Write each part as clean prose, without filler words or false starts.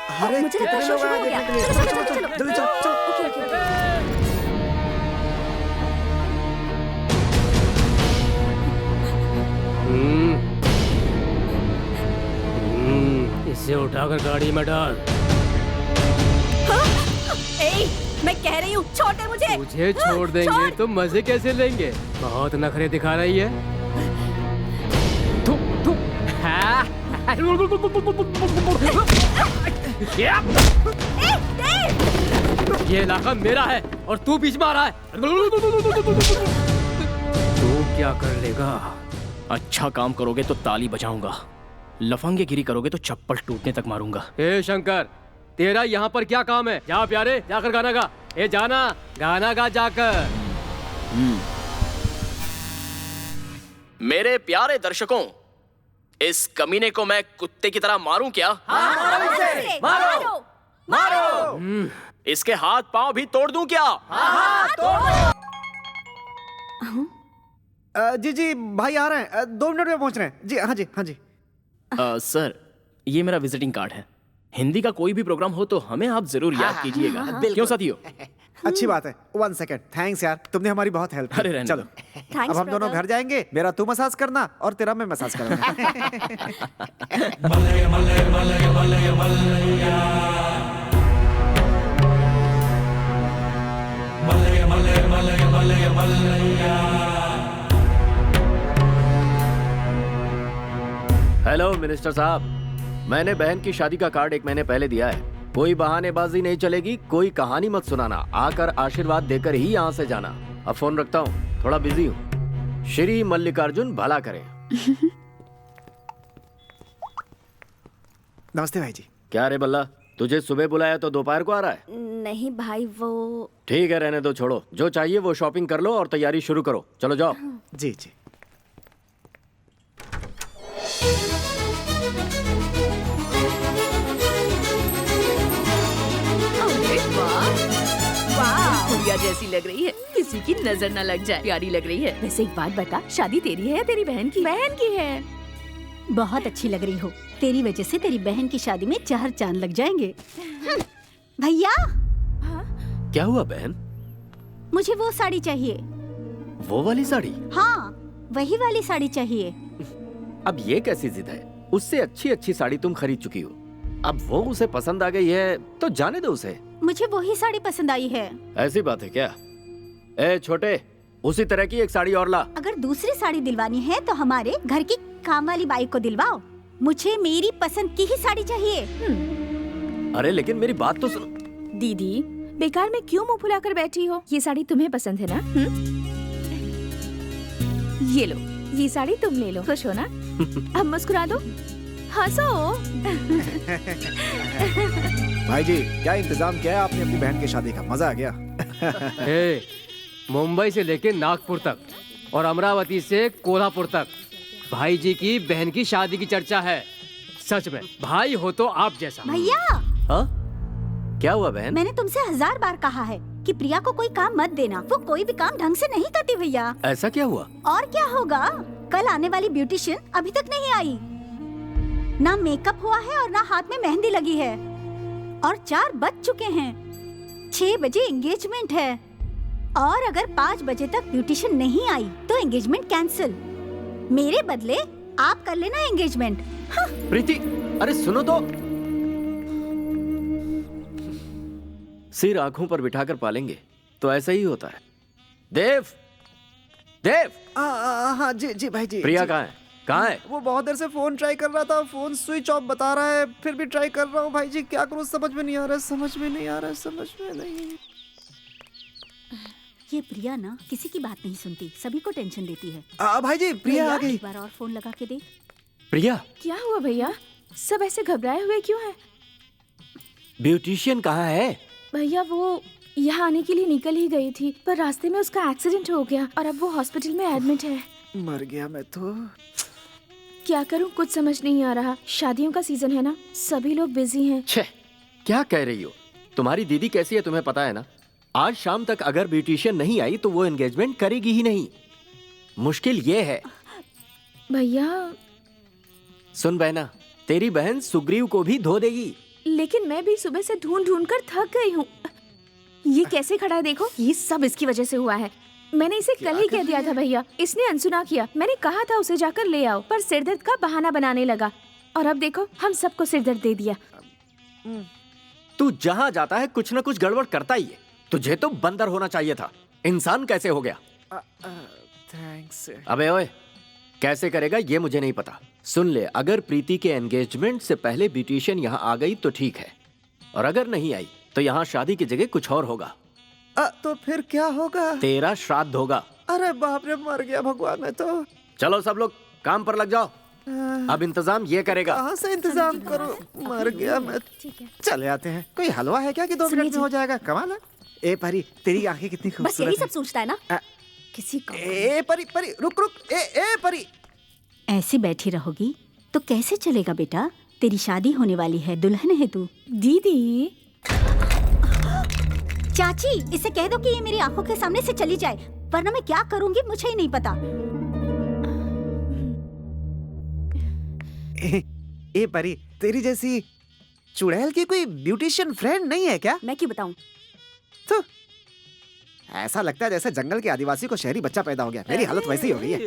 अरे मुझे लगता है कितने लोग शुरू आए हो गया। देखने के लिए? चलो, चलो चलो, चलो चलो, जल्दी चलो चलो। Okay okay okay. इसे उठाकर गाड़ी में डाल। ए, मैं कह रही हूँ छोटे मुझे। तुझे छोड़ देंगे तो मजे कैसे लेंगे? बहुत नखरे दिखा रही है। थू, थू। हाँ। ये इलाका मेरा है और तू बीच में आ रहा है। तू क्या कर लेगा? अच्छा काम करोगे तो ताली बजाऊंगा, लफंगेगिरी करोगे तो चप्पल टूटने तक मारूंगा। हे शंकर, तेरा यहाँ पर क्या काम है? जा प्यारे, जाकर गाना गा। ए जाना, गाना गा जाकर। मेरे प्यारे दर्शकों, इस कमीने को मैं कुत्ते की तरह मारूं क्या? मारो मारो। इसके हाथ पांव भी तोड़ दूं क्या? जी जी भाई आ रहे हैं, 2 मिनट में पहुंच रहे हैं जी। हाँ जी हाँ जी। सर, ये मेरा विजिटिंग कार्ड है। हिंदी का कोई भी प्रोग्राम हो तो हमें आप जरूर याद कीजिएगा। क्यों साथियों? अच्छी बात है। 1 सेकंड, थैंक्स यार, तुमने हमारी बहुत हेल्प की। अरे रहने चलो दो। अब हम दोनों घर जाएंगे। मेरा तू मसाज करना और तेरा मैं मसाज करूंगा। हेलो मिनिस्टर साहब, मैंने बहन की शादी का कार्ड 1 महीने पहले दिया है। कोई बहानेबाजी नहीं चलेगी, कोई कहानी मत सुनाना, आकर आशीर्वाद देकर ही यहाँ से जाना। अब फोन रखता हूँ, थोड़ा बिजी हूँ। श्री मल्लिकार्जुन भला करे। नमस्ते भाई जी। क्या रे बल्ला, तुझे सुबह बुलाया तो दोपहर को आ रहा है? नहीं भाई, वो ठीक है रहने दो, छोड़ो। जो चाहिए वो शॉपिंग कर लो और तैयारी शुरू करो। चलो जाओ। जी जी। अरे वाह, वाह, गुड़िया जैसी लग रही है, किसी की नजर न लग जाए, प्यारी लग रही है। वैसे एक बात बता, शादी तेरी है या तेरी बहन की? बहन की है। बहुत अच्छी लग रही हो। तेरी वजह से तेरी बहन की शादी में 4 चांद लग जाएंगे। भैया, क्या हुआ बहन? मुझे वो साड़ी चाहिए। वो वाली साड़ी? हाँ, वही वाली साड़ी चाहिए। अब ये कैसी जिद है? उससे अच्छी अच्छी साड़ी तुम खरीद चुकी हो। अब वो उसे पसंद आ गई है तो जाने दो उसे। मुझे वही साड़ी पसंद आई है। ऐसी बात है क्या? ए छोटे, उसी तरह की एक साड़ी और ला। अगर दूसरी साड़ी दिलवानी है तो हमारे घर की काम वाली बाई को दिलवाओ। मुझे मेरी पसंद की ही साड़ी चाहिए। अरे लेकिन मेरी बात तो सुनो। दीदी, बेकार में क्यों मुंह फुलाकर बैठी हो? ये साड़ी तुम्हें पसंद है ना? ये लो, ये साड़ी तुम ले लो। खुश हो ना? अब मुस्कुरा दो, हंसो। भाई जी क्या इंतजाम किया है आपने अपनी बहन की शादी का? मजा आ गया। हे, मुंबई से लेके नागपुर तक और अमरावती से कोल्हापुर तक भाई जी की बहन की शादी की चर्चा है। सच में भाई हो तो आप जैसा। भैया, हाँ? क्या हुआ बहन? मैंने तुमसे 1000 बार कहा है कि प्रिया को कोई काम मत देना। वो कोई भी काम ढंग से नहीं करती भैया। ऐसा क्या हुआ? और क्या होगा? कल आने वाली ब्यूटिशियन अभी तक नहीं आई। ना मेकअप हुआ है और ना हाथ में मेहंदी लगी है। और 4 बज चुके हैं। 6 बजे एंगेजमेंट है। और अगर 5 बजे तक ब्यूटिशियन नहीं आई तो एंगेजमेंट कैंसिल। मेरे बदले आप कर लेना एंगेजमेंट। हाँ। प्रीति, अरे सुनो तो। सिर आंखों पर बिठाकर पालेंगे तो ऐसा ही होता है। देव, देव। हाँ जी जी भाई जी। प्रिया जी। कहाँ है? कहाँ है? वो बहुत देर से फोन ट्राई कर रहा था, फोन स्विच ऑफ बता रहा है, फिर भी ट्राई कर रहा हूँ भाई जी। क्या करूँ समझ में नहीं आ रहा, समझ में नहीं आ रहा, समझ में नहीं। ये प्रिया ना किसी की बात नहीं सुनती, सभी को टेंशन देती है। भाई जी प्रिया आ गई। एक बार और फोन लगा के देख। प्रिया, क्या हुआ भैया? सब ऐसे घबराए हुए क्यों हैं? ब्यूटिशियन कहाँ है? भैया वो यहाँ आने के लिए निकल ही गई थी, पर रास्ते में उसका एक्सीडेंट हो गया और अब वो हॉस्पिटल में एडमिट है। मर गया मैं तो। क्या करूँ, कुछ समझ नहीं आ रहा। शादियों का सीजन है ना, सभी लोग बिजी हैं। छे, क्या कह रही हो? तुम्हारी दीदी कैसी है तुम्हें पता है ना? आज शाम तक अगर ब्यूटिशियन नहीं आई तो वो एंगेजमेंट करेगी ही नहीं। मुश्किल ये है। भैया सुन बहना, तेरी बहन सुग्रीव को भी धो देगी। लेकिन मैं भी सुबह से ढूंढ ढूंढ कर थक गई हूँ। ये कैसे खड़ा है देखो, ये सब इसकी वजह से हुआ है। मैंने इसे कल ही कह दिया था भैया, इसने अनसुना किया। मैंने कहा था उसे जाकर ले आओ, पर सिरदर्द का बहाना बनाने लगा और अब देखो हम सबको सिरदर्द दे दिया। तू जहाँ जाता है कुछ न कुछ गड़बड़ करता ही है। तुझे तो बंदर होना चाहिए था, इंसान कैसे हो गया? थैंक्स। अबे ओए, कैसे करेगा ये मुझे नहीं पता। सुन ले, अगर प्रीति के एंगेजमेंट से पहले ब्यूटिशियन यहाँ आ गई तो ठीक है, और अगर नहीं आई तो यहाँ शादी की जगह कुछ और होगा। तो फिर क्या होगा? तेरा श्राद्ध होगा। अरे बाप रे, मर गया भगवान मैं तो। चलो सब लोग काम पर लग जाओ, अब इंतजाम ये करेगा। कहाँ से इंतजाम करूं? मर गया मैं। चले आते हैं। कोई हलवा है क्या कि 2 मिनट में हो जाएगा? कमाल है। ए परी, तेरी आंखें कितनी बस खूबसूरत यही हैं। सब सोचता है ना आ, किसी को। ए परी परी, रुक रुक। ए परी। ऐसी बैठी रहोगी तो कैसे चलेगा बेटा? तेरी शादी होने वाली है, दुल्हन है तू। दीदी चाची, इसे कह दो कि ये मेरी आंखों के सामने से चली जाए, वरना मैं क्या करूंगी मुझे ही नहीं पता। ए परी, तेरी जैसी चुड़ैल की कोई ब्यूटिशियन फ्रेंड नहीं है क्या? मैं क्यों बताऊं? तो ऐसा लगता है जैसे जंगल के आदिवासी को शहरी बच्चा पैदा हो गया। मेरी हालत वैसी हो गई है।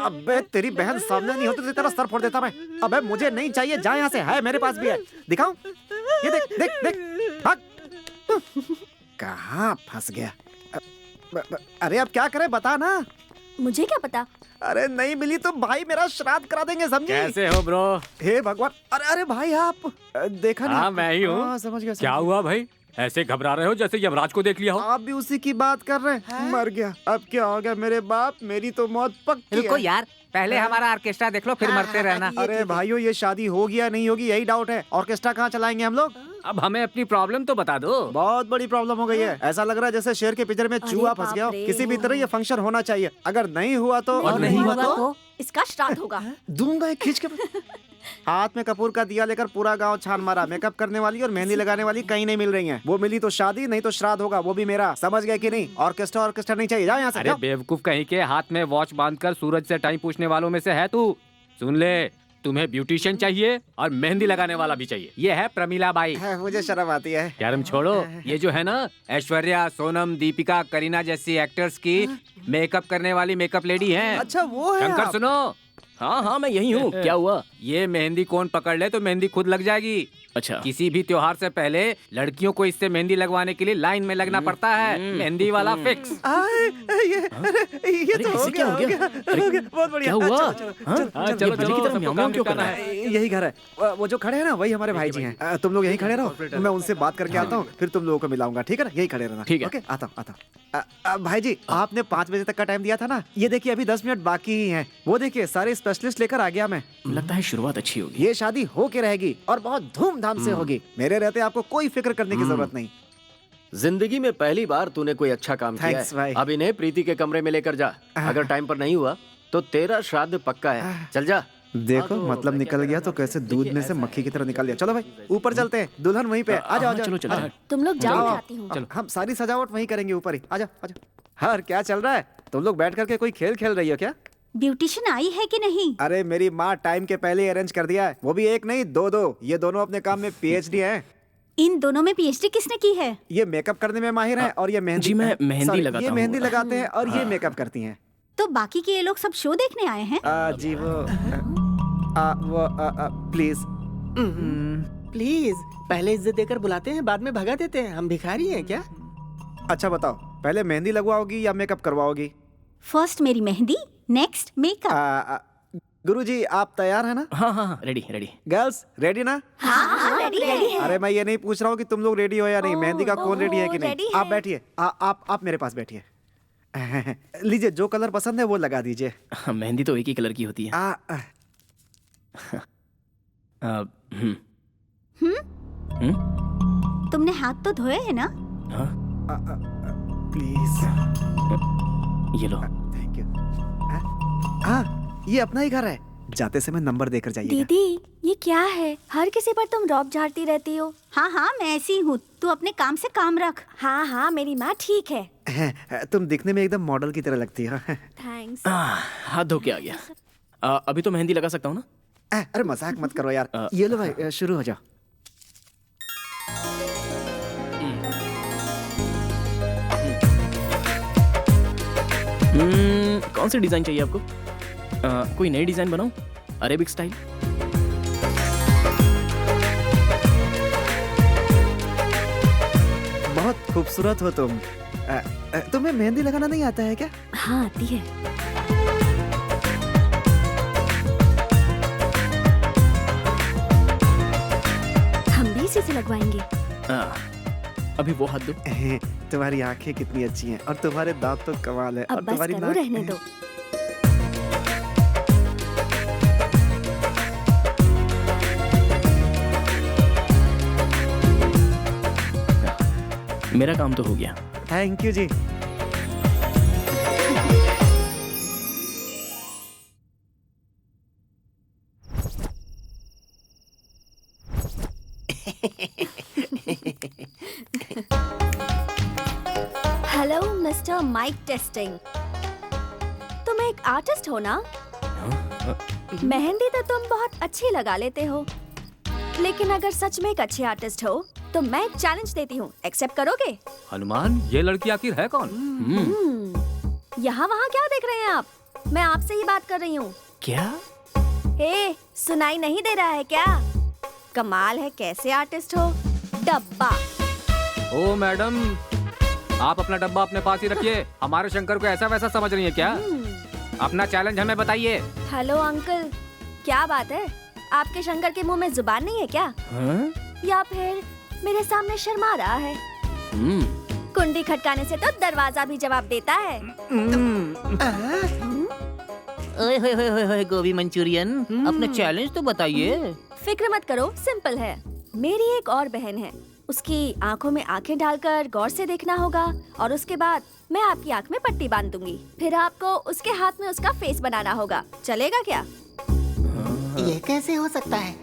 अबे तेरी बहन सामने नहीं होती तो तेरा सर फोड़ देता मैं। अबे मुझे नहीं चाहिए, जा यहाँ से। है मेरे पास भी है, दिखाऊं? ये देख देख देख, भाग। कहाँ फंस गया? अरे अब क्या करे, बता ना। मुझे क्या पता? अरे नहीं मिली तो भाई मेरा श्राद्ध करा देंगे, समझी? कैसे हो ब्रो? हे भगवान। अरे अरे भाई आप देखा नहीं? हाँ, मैं ही हूँ। हाँ, समझ गया। क्या हुआ भाई, ऐसे घबरा रहे हो जैसे यमराज को देख लिया हो? आप भी उसी की बात कर रहे हैं? मर गया। अब क्या हो गया मेरे बाप, मेरी तो मौत पक्की रुको है। यार, पहले हमारा ऑर्केस्ट्रा देख लो, फिर मरते रहना। अरे भाइयों, ये शादी होगी या नहीं होगी यही डाउट है। ऑर्केस्ट्रा कहाँ चलाएंगे हम लोग? अब हमें अपनी प्रॉब्लम तो बता दो। बहुत बड़ी प्रॉब्लम हो गई है। ऐसा लग रहा है जैसे शेर के पिंजरे में चूहा फंस गया हो। बाप रे। किसी भी तरह ये फंक्शन होना चाहिए। अगर नहीं हुआ तो और नहीं हुआ तो इसका श्राद्ध होगा। दूंगा एक खींच के। हाथ में कपूर का दिया लेकर पूरा गांव छान मारा। मेकअप करने वाली और मेहंदी लगाने वाली कहीं नहीं मिल रही हैं। वो मिली तो शादी, नहीं तो श्राद्ध होगा, वो भी मेरा। समझ गए कि नहीं? ऑर्केस्ट्रा नहीं चाहिए। जाओ यहाँ से। अरे बेवकूफ कहीं के, हाथ में वॉच बांधकर सूरज से टाइम पूछने वालों में से है तू। सुन ले, तुम्हें ब्यूटिशियन चाहिए और मेहंदी लगाने वाला भी चाहिए। ये है प्रमीला बाई। मुझे शर्म आती है। शर्म छोड़ो, ये जो है ना ऐश्वर्या, सोनम, दीपिका, करीना जैसी एक्टर्स की मेकअप करने वाली मेकअप लेडी हैं। अच्छा वो है शंकर आप? सुनो, हाँ हाँ, मैं यही हूँ। क्या हुआ? ये मेहंदी कौन पकड़ ले तो मेहंदी खुद लग जाएगी। अच्छा, किसी भी त्योहार से पहले लड़कियों को इससे मेहंदी लगवाने के लिए लाइन में लगना पड़ता है। मेहंदी वाला फिक्स। ये तो हो इससे क्या गया, हो गया? हो गया। बहुत बढ़िया। क्या हुआ? चलो, चलो, हाँ? चलो, हाँ, चलो, चलो, चलो, चलो, की तरफ सबको म्याऊं काम क्यों निपटाना कर रहा है। यही घर है। वो जो खड़े हैं ना, वही हमारे भाई जी हैं। तुम लोग यहीं खड़े रहो, मैं उनसे बात करके आता हूँ, फिर तुम लोगों को मिलाऊंगा। ठीक है ना? यही खड़े रहना। ठीक है। ओके, आता हूँ। भाई जी, आपने 5 बजे तक का टाइम दिया था ना, ये देखिए अभी 10 मिनट बाकी ही हैं। वो देखिए सारे स्पेशलिस्ट लेकर आ गया मैं। लगता है शुरुआत अच्छी होगी। ये शादी हो के रहेगी और बहुत धूमधाम से होगी। मेरे रहते आपको कोई फिक्र करने की जरूरत नहीं। जिंदगी में पहली बार तूने कोई अच्छा काम किया Thanks, भाई। है। अब इन्हें प्रीति के कमरे में लेकर जा। अगर टाइम पर नहीं हुआ तो तेरा श्राद्ध पक्का है। चल जा। देखो मतलब निकल गया तो कैसे दूध में से मक्खी की तरह निकल गया। चलो भाई ऊपर चलते हैं, दुल्हन वहीं पे। आ जाओ, चलो चलो। तुम लोग जाओ, मैं आती हूँ। हम सारी सजावट वहीं करेंगे ऊपर ही। आ जाओ, आ जाओ। हाँ, क्या चल रहा है? तुम लोग बैठ करके कोई खेल खेल रही हो क्या? ब्यूटिशियन आई है कि नहीं? अरे मेरी माँ टाइम के पहले अरेंज कर दिया है। वो भी एक नहीं, 2-2। ये दोनों अपने काम में PhD हैं। इन दोनों में PhD किसने की है? ये मेकअप करने में माहिर हैं और ये मेहंदी। जी, मैं मेहंदी Sorry, लगाता ये हूँ। मेहंदी लगाते हैं और ये मेकअप करती हैं। तो बाकी के ये लोग सब शो देखने आए हैं? जी वो प्लीज। प्लीज, पहले इज्जत देकर बुलाते हैं, बाद में भगा देते हैं। हम भिखारी हैं क्या? अच्छा बताओ, पहले मेहंदी लगवाओगी या मेकअप करवाओगी? फर्स्ट मेरी मेहंदी, नेक्स्ट मेकअप। गुरुजी आप तैयार है ना? हाँ हाँ, रेडी रेडी। गर्ल्स रेडी ना? हाँ, रेडी है। अरे मैं ये नहीं पूछ रहा हूँ कि तुम लोग रेडी हो या नहीं। मेहंदी का कौन रेडी है कि नहीं? ready आप है। बैठिए। आप मेरे पास बैठिए। लीजिए, जो कलर पसंद है वो लगा दीजिए। मेहंदी तो एक ही कलर की होती है। तुमने हाथ तो धोए है ना? हाँ, प्लीज। ये लो। Thank you. हाँ, ये अपना ही घर है। जाते समय नंबर देकर जाइएगा। दीदी, ये क्या है? हर किसी पर तुम रौब झाड़ती रहती हो। हाँ हाँ, मैं ऐसी हूँ। तू अपने काम से काम रख। हाँ हाँ, मेरी माँ ठीक है। तुम दिखने में एकदम मॉडल की तरह लगती हो। थैंक्स। हाथ धो के आ गया। अभी तो मेहंदी लगा सकता हूँ ना? अरे मजाक मत करो यार। ये लो भाई, शुरू हो जाओ। कौन सी डिजाइन चाहिए आपको? कोई नई डिजाइन बनाऊं? Arabic style? बहुत खूबसूरत हो तुम। तुम्हें मेहंदी लगाना नहीं आता है क्या? हाँ आती है। हम भी इसी से लगवाएंगे। अभी वो हाथ दो। तुम्हारी आंखें कितनी अच्छी हैं और तुम्हारे दांत तो कमाल है। अब और बस तुम्हारी करो, नाक रहने दो। मेरा काम तो हो गया। Thank you ji. Hello mister Mike testing. तुम एक आर्टिस्ट हो ना? मेहंदी तो तुम बहुत अच्छी लगा लेते हो, लेकिन अगर सच में एक अच्छे आर्टिस्ट हो तो मैं एक चैलेंज देती हूँ, एक्सेप्ट करोगे? हनुमान, ये लड़की आखिर है कौन? यहाँ वहाँ क्या देख रहे हैं आप? मैं आपसे ही बात कर रही हूँ। क्या? हे, सुनाई नहीं दे रहा है क्या? कमाल है, कैसे आर्टिस्ट हो? डब्बा। ओ मैडम, आप अपना डब्बा अपने पास ही रखिए। हमारे शंकर को ऐसा वैसा समझ रही है क्या? अपना चैलेंज हमें बताइए। हेलो अंकल, क्या बात है? आपके शंकर के मुंह में जुबान नहीं है क्या? या फिर मेरे सामने शर्मा रहा है? कुंडी खटकाने से तो दरवाजा भी जवाब देता है। ओए होए होए होए होए, गोभी मंचूरियन, अपना चैलेंज तो बताइए। फिक्र मत करो, सिंपल है। मेरी एक और बहन है, उसकी आंखों में आंखें डालकर गौर से देखना होगा और उसके बाद मैं आपकी आंख में पट्टी बांध दूंगी। फिर आपको उसके हाथ में उसका फेस बनाना होगा। चलेगा क्या? ये कैसे हो सकता है?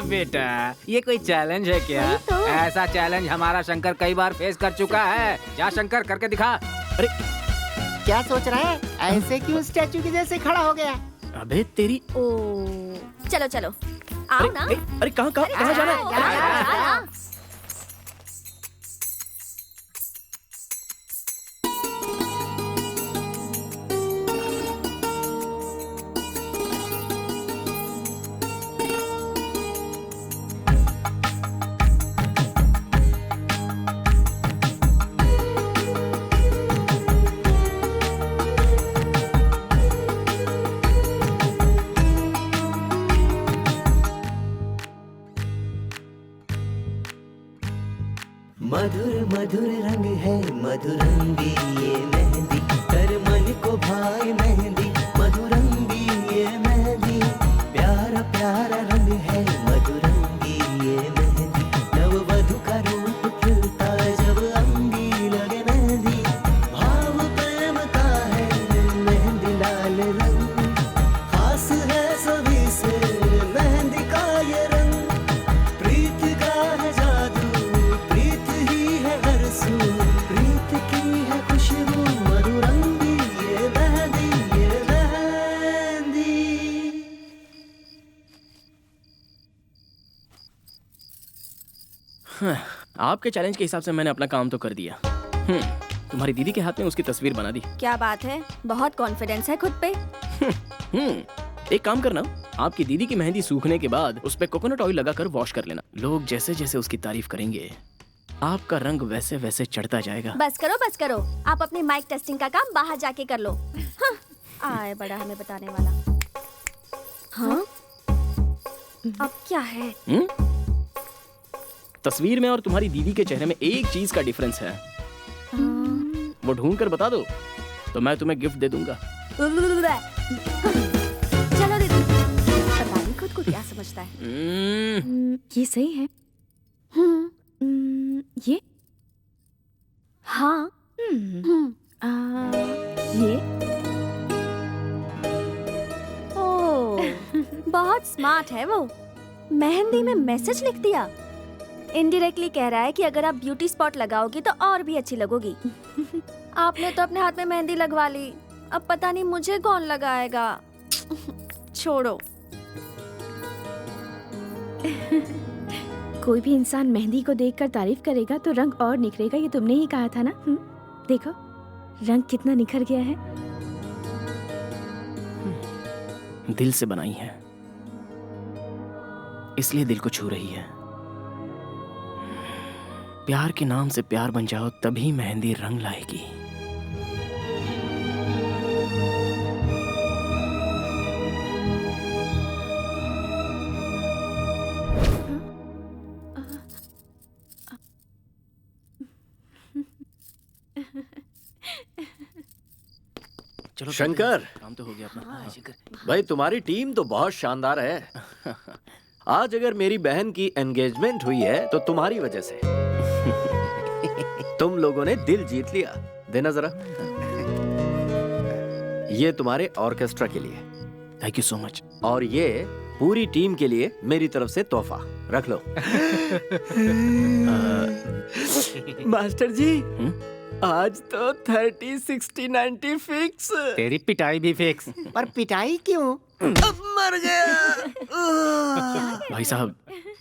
बेटा, ये कोई चैलेंज है क्या? वही तो। ऐसा चैलेंज हमारा शंकर कई बार फेस कर चुका है। जा शंकर, करके दिखा। अरे क्या सोच रहा है? ऐसे क्यों स्टैचू के जैसे खड़ा हो गया? अबे तेरी। ओ, चलो चलो, आओ ना। अरे कहाँ जाना है? जाना। मधुर मधुर रंग है मधुरंगी ये मेहंदी, कर मन को भाई मेहंदी, मधुरंगी ये मेहंदी, प्यारा प्यारा रंग है मधुरंगी ये मेहंदी, नववधु का रूप खिलता जब अंगी लगे मेहंदी, भाव प्रेम का है मेहंदी लाल रंग, खास है सभी से मेहंदी का ये रंग, प्रीत का है जादू, प्रीत ही है हर सू, प्रीत की है खुशबू, मधुरंगी ये मेहंदी ये मेहंदी। आपके चैलेंज के हिसाब से मैंने अपना काम तो कर दिया। तुम्हारी दीदी के हाथ में उसकी तस्वीर बना दी। क्या बात है, बहुत कॉन्फिडेंस है खुद पे। एक काम करना, आपकी दीदी की मेहंदी सूखने के बाद उस पे कोकोनट ऑयल लगाकर वॉश कर लेना। लोग जैसे जैसे उसकी तारीफ करेंगे, आपका रंग वैसे वैसे चढ़ता जाएगा। बस करो, आप अपने माइक टेस्टिंग का काम बाहर जाके कर लो। हाँ, आए बड़ा हमें बताने वाला। हाँ, अब क्या है? तस्वीर में और तुम्हारी दीदी के चेहरे में एक चीज का डिफरेंस है। वो ढूंढ कर बता दो तो मैं तुम्हें गिफ्ट दे दूंगा। चलो दीदी, पता नहीं खुद को क्या समझता है। ये सही है। ये हाँ, ये ओह, बहुत स्मार्ट है वो। मेहंदी में मैसेज लिख दिया। इनडायरेक्टली कह रहा है कि अगर आप ब्यूटी स्पॉट लगाओगी तो और भी अच्छी लगोगी। आपने तो अपने हाथ में मेहंदी लगवा ली, अब पता नहीं मुझे कौन लगाएगा। छोड़ो। कोई भी इंसान मेहंदी को देखकर तारीफ करेगा तो रंग और निखरेगा, ये तुमने ही कहा था ना? देखो रंग कितना निखर गया है। दिल से बनाई है, इसलिए दिल को छू रही है। प्यार के नाम से प्यार बन जाओ, तभी मेहंदी रंग लाएगी। चलो शंकर, काम तो हो गया अपना। हाँ, शंकर भाई तुम्हारी टीम तो बहुत शानदार है। आज अगर मेरी बहन की एंगेजमेंट हुई है तो तुम्हारी वजह से। तुम लोगों ने दिल जीत लिया। देना जरा। ये तुम्हारे ऑर्केस्ट्रा के लिए। Thank you so much. और ये पूरी टीम के लिए मेरी तरफ से तोहफा। रख लो। मास्टर जी, आज तो 30, 60, 90 फिक्स। तेरी पिटाई भी फिक्स। पर पिटाई क्यों? मर गया। भाई साहब,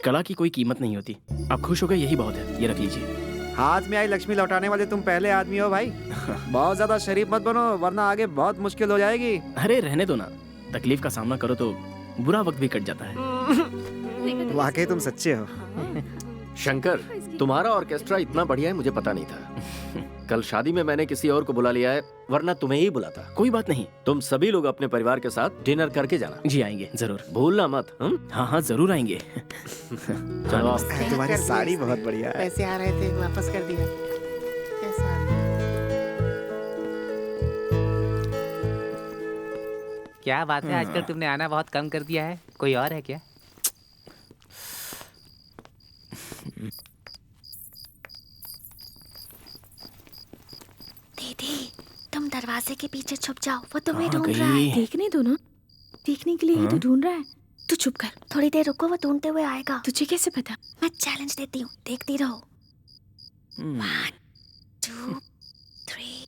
कला की कोई कीमत नहीं होती। आप खुश हो गए, यही बहुत है। ये रख लीजिए। हाथ में आई लक्ष्मी लौटाने वाले तुम पहले आदमी हो भाई। बहुत ज्यादा शरीफ मत बनो, वरना आगे बहुत मुश्किल हो जाएगी। अरे रहने दो ना, तकलीफ का सामना करो तो बुरा वक्त भी कट जाता है। वाकई तुम सच्चे हो। शंकर, तुम्हारा ऑर्केस्ट्रा इतना बढ़िया है मुझे पता नहीं था। कल शादी में मैंने किसी और को बुला लिया है, वरना तुम्हें ही बुलाता। कोई बात नहीं, तुम सभी लोग अपने परिवार के साथ डिनर करके जाना। जी आएंगे जरूर। भूलना मत। हाँ हाँ जरूर आएंगे। चलो। तुम्हारी साड़ी बहुत बढ़िया है। पैसे आ रहे थे, वापस कर दिया। कैसा? क्या बात है, आजकल तुमने आना बहुत कम कर दिया है। कोई और है क्या? दीदी, तुम दरवाजे के पीछे छुप जाओ, वो तुम्हें कहाँ ढूंढ रहा है। गई? देखने दो ना, देखने के लिए ही तो ढूंढ रहा है। तू चुप कर। थोड़ी देर रुको, वो ढूंढते हुए आएगा। तुझे कैसे पता? मैं चैलेंज देती हूँ, देखती रहो। 1, 2, 3।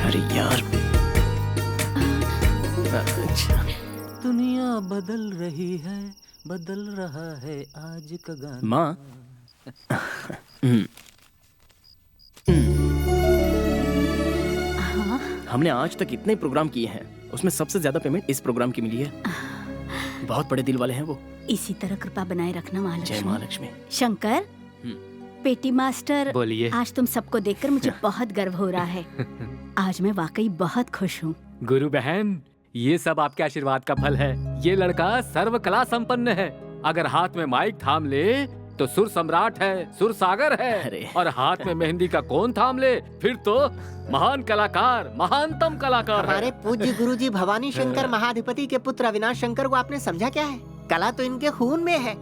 अरे यार, अच्छा। दुनिया बदल रही है, बदल रहा है आज का गाना। माँ, हमने आज तक इतने प्रोग्राम किए हैं, उसमें सबसे ज्यादा पेमेंट इस प्रोग्राम की मिली है। बहुत बड़े दिल वाले हैं वो। इसी तरह कृपा बनाए रखना महालक्ष्मी। जय महालक्ष्मी। शंकर, पेटी मास्टर, बोलिए। आज तुम सबको देखकर मुझे बहुत गर्व हो रहा है। आज मैं वाकई बहुत खुश हूँ। गुरु बहन, ये सब आपके आशीर्वाद का फल है। ये लड़का सर्व कला संपन्न है। अगर हाथ में माइक थाम ले तो सुर सम्राट है, सुर सागर है। और हाथ में मेहंदी का कोन थाम ले फिर तो महान कलाकार, महानतम कलाकार है। हमारे पूज्य गुरुजी भवानी शंकर महाधिपति के पुत्र अविनाश शंकर को आपने समझा क्या है? कला तो इनके खून में है।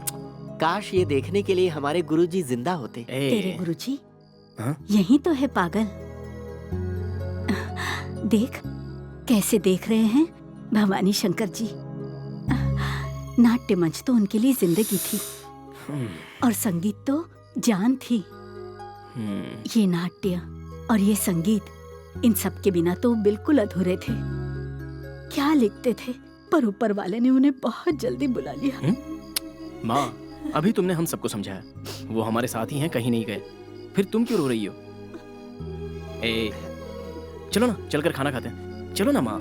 काश ये देखने के लिए हमारे गुरुजी जिंदा होते। तेरे गुरुजी यही तो है पागल। देख कैसे देख रहे हैं भवानी शंकर जी। नाट्य मंच तो उनके लिए जिंदगी थी और संगीत तो जान थी। ये नाट्य और ये संगीत, इन सब के बिना तो बिल्कुल अधूरे थे। क्या लिखते थे, पर ऊपर वाले ने उन्हें बहुत जल्दी बुला लिया। माँ, अभी तुमने हम सबको समझाया, वो हमारे साथ ही हैं, कहीं नहीं गए। फिर तुम क्यों रो रही हो? चलो ना, चलकर खाना खाते हैं। चलो ना माँ।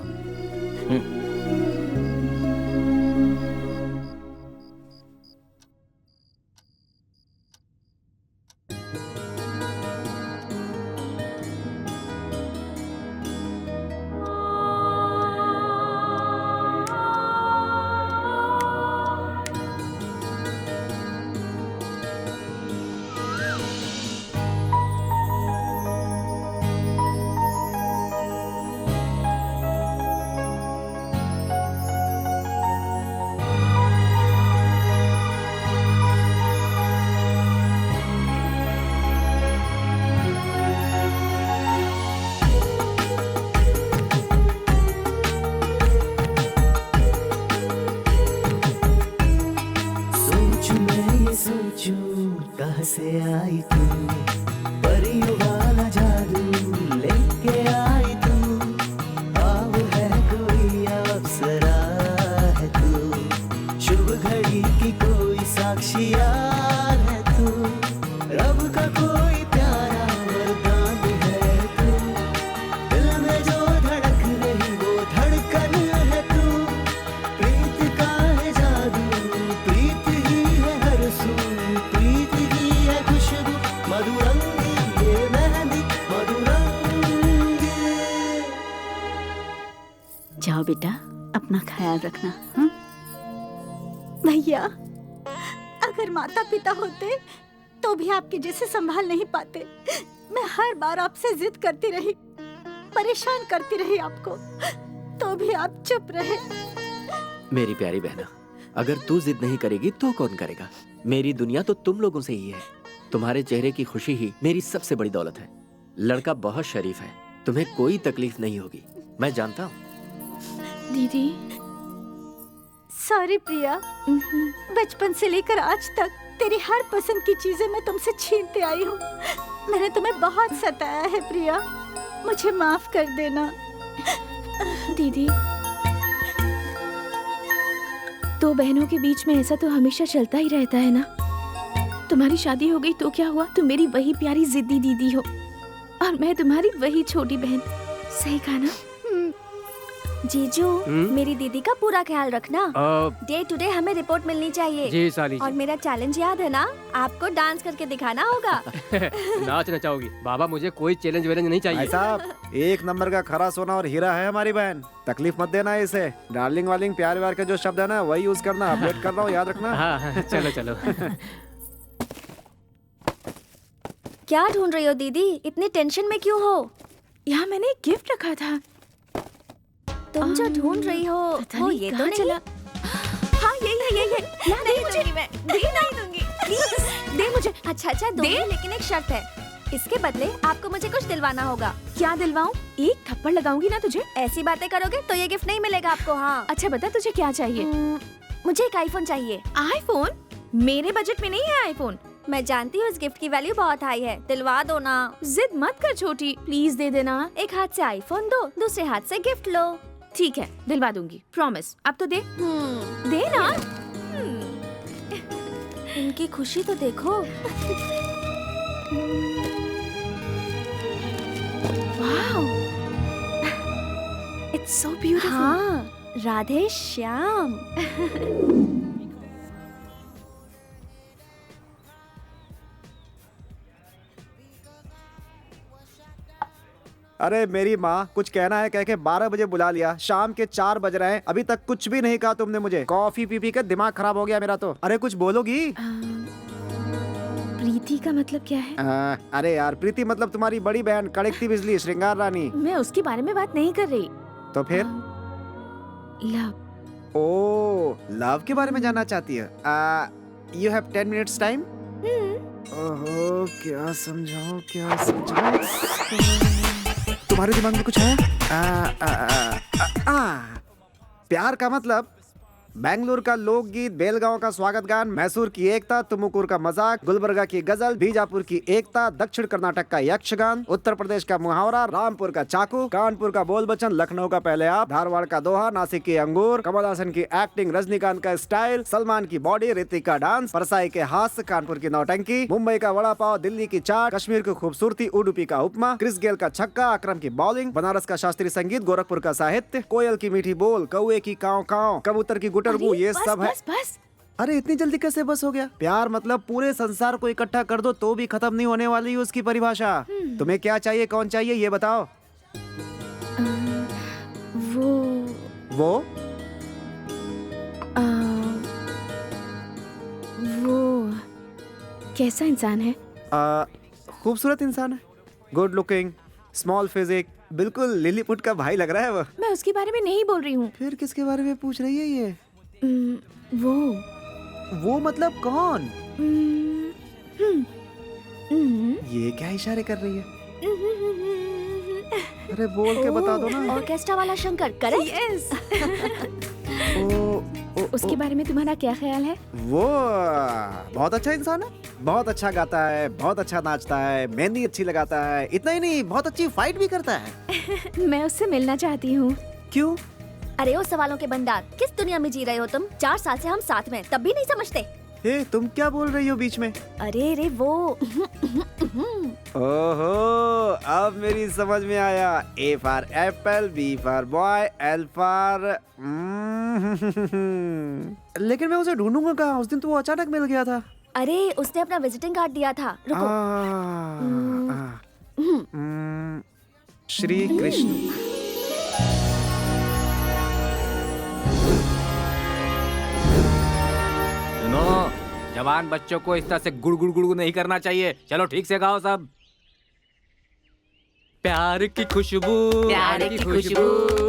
सोचूं कहाँ से आई तू, परियों वाला जादू लेके आई तू, ख्वाब है कोई अप्सरा है तू, शुभ घड़ी की कोई साक्षियार है तू, रब का कोई प्यारा वरदान है तू, दिल में जो धड़क रही वो धड़कन है तू, प्रीत का है जादू, प्रीत ही है हर सू, प्रीत ही है खुशबू, मधुरंगी ये मेहंदी मधुरंगी। जाओ बेटा, अपना ख्याल रखना। हाँ? भैया, अगर माता पिता होते तो भी आपके जैसे संभाल नहीं पाते। मैं हर बार आपसे जिद करती रही, परेशान करती रही आपको, तो भी आप चुप रहे। मेरी प्यारी बहना, अगर तू जिद नहीं करेगी तो कौन करेगा? मेरी दुनिया तो तुम लोगों से ही है। तुम्हारे चेहरे की खुशी ही मेरी सबसे बड़ी दौलत है। लड़का बहुत शरीफ है, तुम्हें कोई तकलीफ नहीं होगी, मैं जानता हूँ। दीदी, सॉरी प्रिया, बचपन से लेकर आज तक तेरी हर पसंद की चीजें मैं तुमसे छीनते आई हूँ। मैंने तुम्हें बहुत सताया है प्रिया, मुझे माफ कर देना। दीदी, दो बहनों के बीच में ऐसा तो हमेशा चलता ही रहता है ना। तुम्हारी शादी हो गई तो क्या हुआ, तुम मेरी वही प्यारी जिद्दी दीदी हो और मैं तुम्हारी वही छोटी बहन। सही कहा ना? जीजू, मेरी दीदी का पूरा ख्याल रखना। डे टू डे हमें रिपोर्ट मिलनी चाहिए। जी साली जी। और मेरा चैलेंज याद है ना, आपको डांस करके दिखाना होगा। नाच नचाओगी? बाबा मुझे कोई चैलेंज वैलेंज नहीं चाहिए। भाई साहब, एक नंबर का खरा सोना और हीरा है हमारी बहन, तकलीफ मत देना इसे। डार्लिंग वार्लिंग प्यार व्यार के जो शब्द है ना वही यूज करना। अपडेट कर रहा हूँ, याद रखना। हाँ, चलो चलो। क्या ढूंढ रही हो दीदी? इतनी टेंशन में क्यों हो? यहाँ मैंने एक गिफ्ट रखा था। तुम जो ढूंढ रही हो वो ये तो नहीं चला? हाँ, ये नहीं दूंगी मैं, नहीं दूंगी, प्लीज दे मुझे। अच्छा दूंगी, लेकिन एक शर्त है। इसके बदले आपको मुझे कुछ दिलवाना होगा। क्या दिलवाऊं? एक थप्पड़ लगाऊंगी ना तुझे। ऐसी बातें करोगे तो ये गिफ्ट नहीं मिलेगा आपको। हाँ, अच्छा बता तुझे क्या चाहिए? मुझे एक आईफोन चाहिए। आईफोन? मेरे बजट में नहीं है आईफोन। मैं जानती हूँ इस गिफ्ट की वैल्यू बहुत हाई है, दिलवा दो ना। जिद मत कर छोटी, प्लीज दे देना। एक हाथ से आईफोन दो, दूसरे हाथ से गिफ्ट लो। ठीक है, दिलवा दूंगी, प्रॉमिस। अब तो दे। दे ना। इनकी खुशी तो देखो। Wow, it's so beautiful. हाँ, राधे श्याम। अरे मेरी माँ, कुछ कहना है कह के 12 बजे बुला लिया, शाम के 4 बज रहे हैं, अभी तक कुछ भी नहीं कहा तुमने मुझे। कॉफी पी पी के दिमाग खराब हो गया मेरा तो। अरे कुछ बोलोगी? प्रीति का मतलब क्या है? अरे यार, प्रीति मतलब तुम्हारी बड़ी बहन, कड़कती बिजली, श्रृंगार रानी। मैं उसके बारे में बात नहीं कर रही। तो फिर? लव। ओ, लव के बारे में जानना चाहती है? You have 10 minutes time? ओहो, क्या समझाऊं? तुम्हारे दिमाग में कुछ है? प्यार का मतलब बेंगलुरु का लोकगीत, बेलगांव का स्वागत गान, मैसूर की एकता, तुमुकुर का मजाक, गुलबर्गा की गजल, बीजापुर की एकता, दक्षिण कर्नाटक का यक्षगान, उत्तर प्रदेश का मुहावरा, रामपुर का चाकू, कानपुर का बोल बचन, लखनऊ का पहले आप, धारवाड़ का दोहा, नासिक की अंगूर, कमल हासन की एक्टिंग, रजनीकांत का स्टाइल, सलमान की बॉडी, ऋतिक का डांस, परसाई के हास्य, कानपुर की नौटंकी, मुंबई का वड़ा पाव, दिल्ली की चाट, कश्मीर की खूबसूरती, उडुपी का उपमा, क्रिस गेल का छक्का, अकरम की बॉलिंग, बनारस का शास्त्रीय संगीत, गोरखपुर का साहित्य, कोयल की मीठी बोल, कौए की काव काव, कबूतर की गुटरगू, ये सब है। बस। अरे इतनी जल्दी कैसे बस हो गया? प्यार मतलब पूरे संसार को इकट्ठा कर दो तो भी खत्म नहीं होने वाली उसकी परिभाषा। तुम्हें क्या चाहिए, कौन चाहिए, ये बताओ। वो कैसा इंसान है? खूबसूरत इंसान है, गुड लुकिंग, स्मॉल फिजिक, बिल्कुल लिलीपुट का भाई लग रहा है वो। मैं उसके बारे में नहीं बोल रही हूँ। फिर किसके बारे में पूछ रही है ये? वो मतलब कौन? ये क्या इशारे कर रही है? अरे बोल के बता दो ना। ऑर्केस्ट्रा वाला शंकर, करेक्ट? यस। ओ उसके बारे में तुम्हारा क्या ख्याल है? वो बहुत अच्छा इंसान है, बहुत अच्छा गाता है, बहुत अच्छा नाचता है, मेहंदी अच्छी लगाता है, इतना ही नहीं बहुत अच्छी फाइट भी करता है। मैं उससे मिलना चाहती हूँ। क्यों? अरे ओ सवालों के भंडार, किस दुनिया में जी रहे हो तुम? 4 साल से हम साथ में, तब भी नहीं समझते। ए, तुम क्या बोल रही हो बीच में? अरे वो ओहो, अब मेरी समझ में आया। A for Apple, B for boy, L for लेकिन मैं उसे ढूंढूंगा कहाँ? उस दिन तो वो अचानक मिल गया था। अरे उसने अपना विजिटिंग कार्ड दिया था। रुको। श्री कृष्ण। सुनो, जवान बच्चों को इस तरह से गुड़ गुड़ गुड़ नहीं करना चाहिए। चलो ठीक से गाओ सब। प्यार की खुशबू, प्यार की खुशबू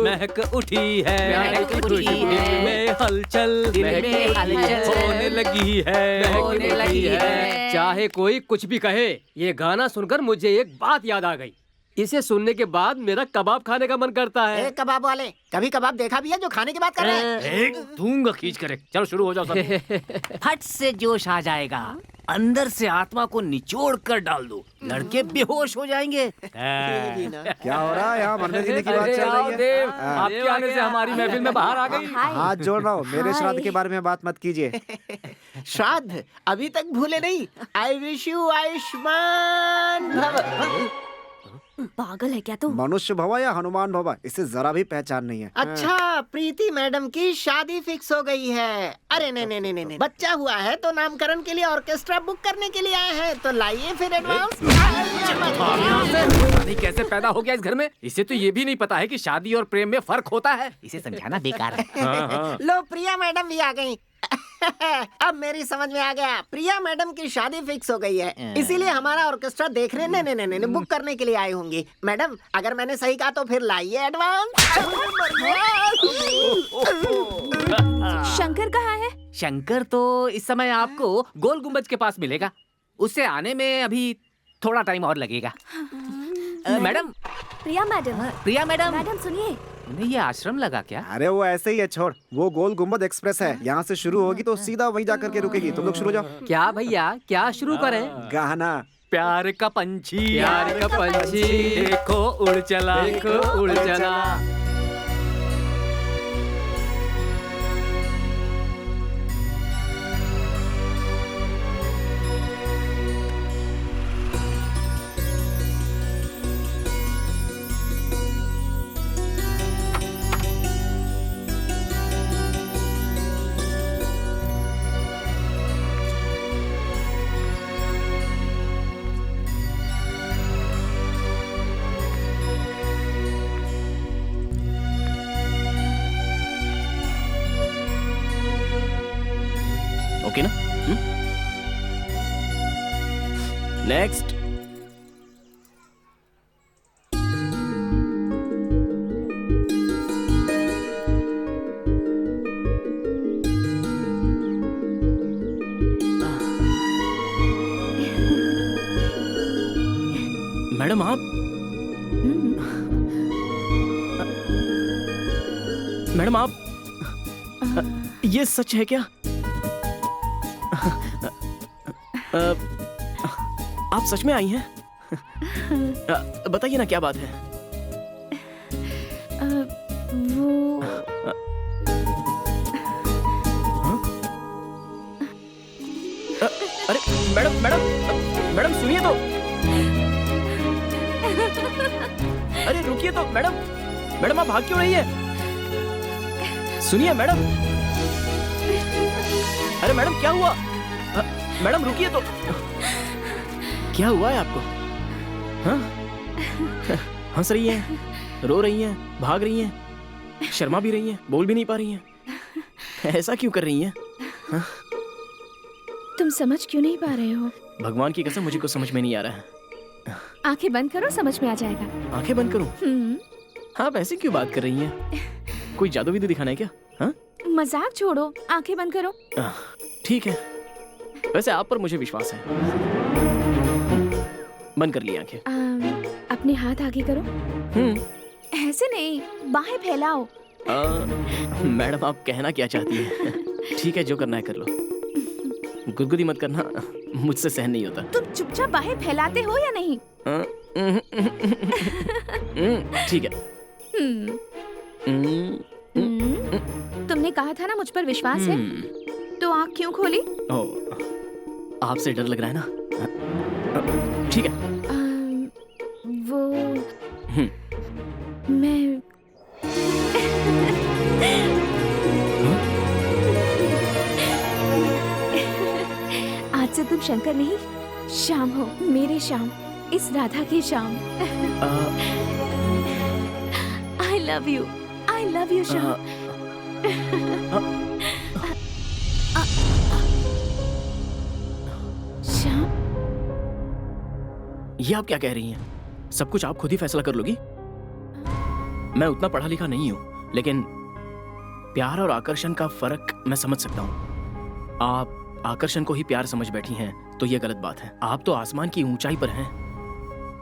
महक उठी है, महक उठी है, दिल में हलचल, दिल में हलचल होने लगी है, होने लगी है। चाहे कोई कुछ भी कहे, ये गाना सुनकर मुझे एक बात याद आ गई। इसे सुनने के बाद मेरा कबाब खाने का मन करता है। ए, कबाब वाले, कभी कबाब देखा भी है जो खाने की बात कर रहे हैं? एक दूंगा खींच कर। चलो शुरू हो जाओ सब। फट से जोश आ जाएगा, अंदर से आत्मा को निचोड़ कर डाल दो, लड़के बेहोश हो जाएंगे। क्या हो रहा है यहाँ? मरने जीने की बात चल रही है। देव, आपके आने से हमारी महफिल में बाहर आ गई। हाथ जोड़ रहा हूँ, मेरे हाय। श्राद्ध के बारे में बात मत कीजिए। श्राद्ध अभी तक भूले नहीं। आई विश यू आयुष्मान भव। पागल है क्या तू? मनुष्य भवा या हनुमान भवा, इसे जरा भी पहचान नहीं है। अच्छा, प्रीति मैडम की शादी फिक्स हो गई है। अरे नहीं नहीं नहीं नहीं, बच्चा हुआ है तो नामकरण के लिए ऑर्केस्ट्रा बुक करने के लिए आए हैं, तो लाइए फिर एडवांस। शादी कैसे पैदा हो गया इस घर में? इसे तो ये भी नहीं पता है कि शादी और प्रेम में फर्क होता है। इसे समझाना बेकार है। लो, प्रिया मैडम भी आ गई। अब मेरी समझ में आ गया, प्रिया मैडम की शादी फिक्स हो गई है, इसीलिए हमारा ऑर्केस्ट्रा देखने नहीं बुक करने के लिए आई होंगी। मैडम, अगर मैंने सही कहा तो फिर लाइए एडवांस। शंकर कहाँ है? शंकर तो इस समय आपको गोल गुम्बज के पास मिलेगा। उससे आने में अभी थोड़ा टाइम और लगेगा। मैडम, प्रिया मैडम। प्रिया मैडम, मैडम सुनिए। उन्हें ये आश्रम लगा क्या? अरे वो ऐसे ही है, छोड़। वो गोल गुम्बद एक्सप्रेस है, यहाँ से शुरू होगी तो सीधा वहीं जाकर के रुकेगी। तुम लोग शुरू हो जाओ। क्या भैया, क्या शुरू करें? गाना। प्यार का पंछी, प्यार का पंछी, देखो उड़ चला, देखो उड़ चला। ओके ना? नेक्स्ट। मैडम आप, मैडम आप, ये सच है क्या? आप सच में आई हैं? बताइए ना क्या बात है? वो अरे मैडम मैडम मैडम सुनिए तो। अरे रुकिए तो मैडम। मैडम आप भाग क्यों रही है? सुनिए मैडम। अरे मैडम क्या हुआ? मैडम रुकिए तो। क्या हुआ है आपको? हाँ? हंस रही हैं, रो रही हैं, भाग रही हैं, शर्मा भी रही हैं, बोल भी नहीं पा रही हैं। ऐसा क्यों कर रही हैं? हाँ? तुम समझ क्यों नहीं पा रहे हो? भगवान की कसम मुझे कुछ समझ में नहीं आ रहा है। आंखें बंद करो, समझ में आ जाएगा। आंखें बंद करूं? आप ऐसे क्यों बात कर रही हैं? कोई जादू विद्या दिखाना है क्या? हाँ? मजाक छोड़ो, आंखें बंद करो। ठीक है, वैसे आप पर मुझे विश्वास है। बंद कर ली आंखें। अपने हाथ आगे करो। ऐसे नहीं, बाहें फैलाओ। मैडम आप कहना क्या चाहती हैं? ठीक है, जो करना है कर लो। गुदगुदी मत करना, मुझसे सहन नहीं होता। तुम चुपचाप बाहें फैलाते हो या नहीं? ठीक है। तुमने कहा था ना मुझ पर विश्वास है, तो आँख क्यों खोली? आपसे डर लग रहा है ना? ठीक है। वो मैं आज से तुम शंकर नहीं, श्याम हो, मेरे श्याम, इस राधा के Shyam. I love you Shyam. Shyam, ये आप क्या कह रही हैं? सब कुछ आप खुद ही फैसला कर लोगी? मैं उतना पढ़ा लिखा नहीं हूं, लेकिन प्यार और आकर्षण का फर्क मैं समझ सकता हूं। आप आकर्षण को ही प्यार समझ बैठी हैं, तो ये गलत बात है। आप तो आसमान की ऊंचाई पर हैं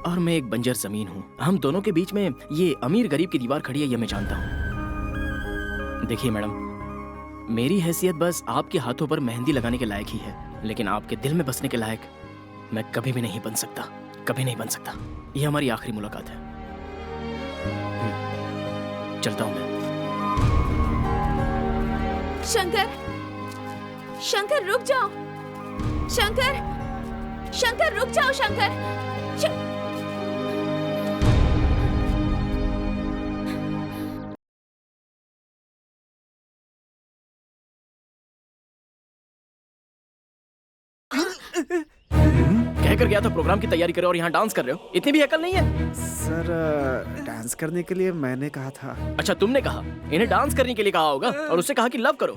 और मैं एक बंजर जमीन हूं। हम दोनों के बीच में ये अमीर गरीब की दीवार खड़ी है, ये मैं जानता हूं। देखिए मैडम, मेरी हैसियत बस आपके हाथों पर मेहंदी लगाने के लायक ही है, लेकिन आपके दिल में बसने के लायक मैं कभी भी नहीं बन सकता, कभी नहीं बन सकता। ये हमारी आखिरी मुलाकात है। चलता हूं मैं। शंकर रुक जाओ। शंकर रुक जाओ। कहकर गया था प्रोग्राम की तैयारी करो और यहाँ डांस कर रहे हो। इतनी भी अकल नहीं है? सर डांस करने के लिए मैंने कहा था। अच्छा, तुमने कहा? इन्हें डांस करने के लिए कहा होगा और उससे कहा कि लव करो।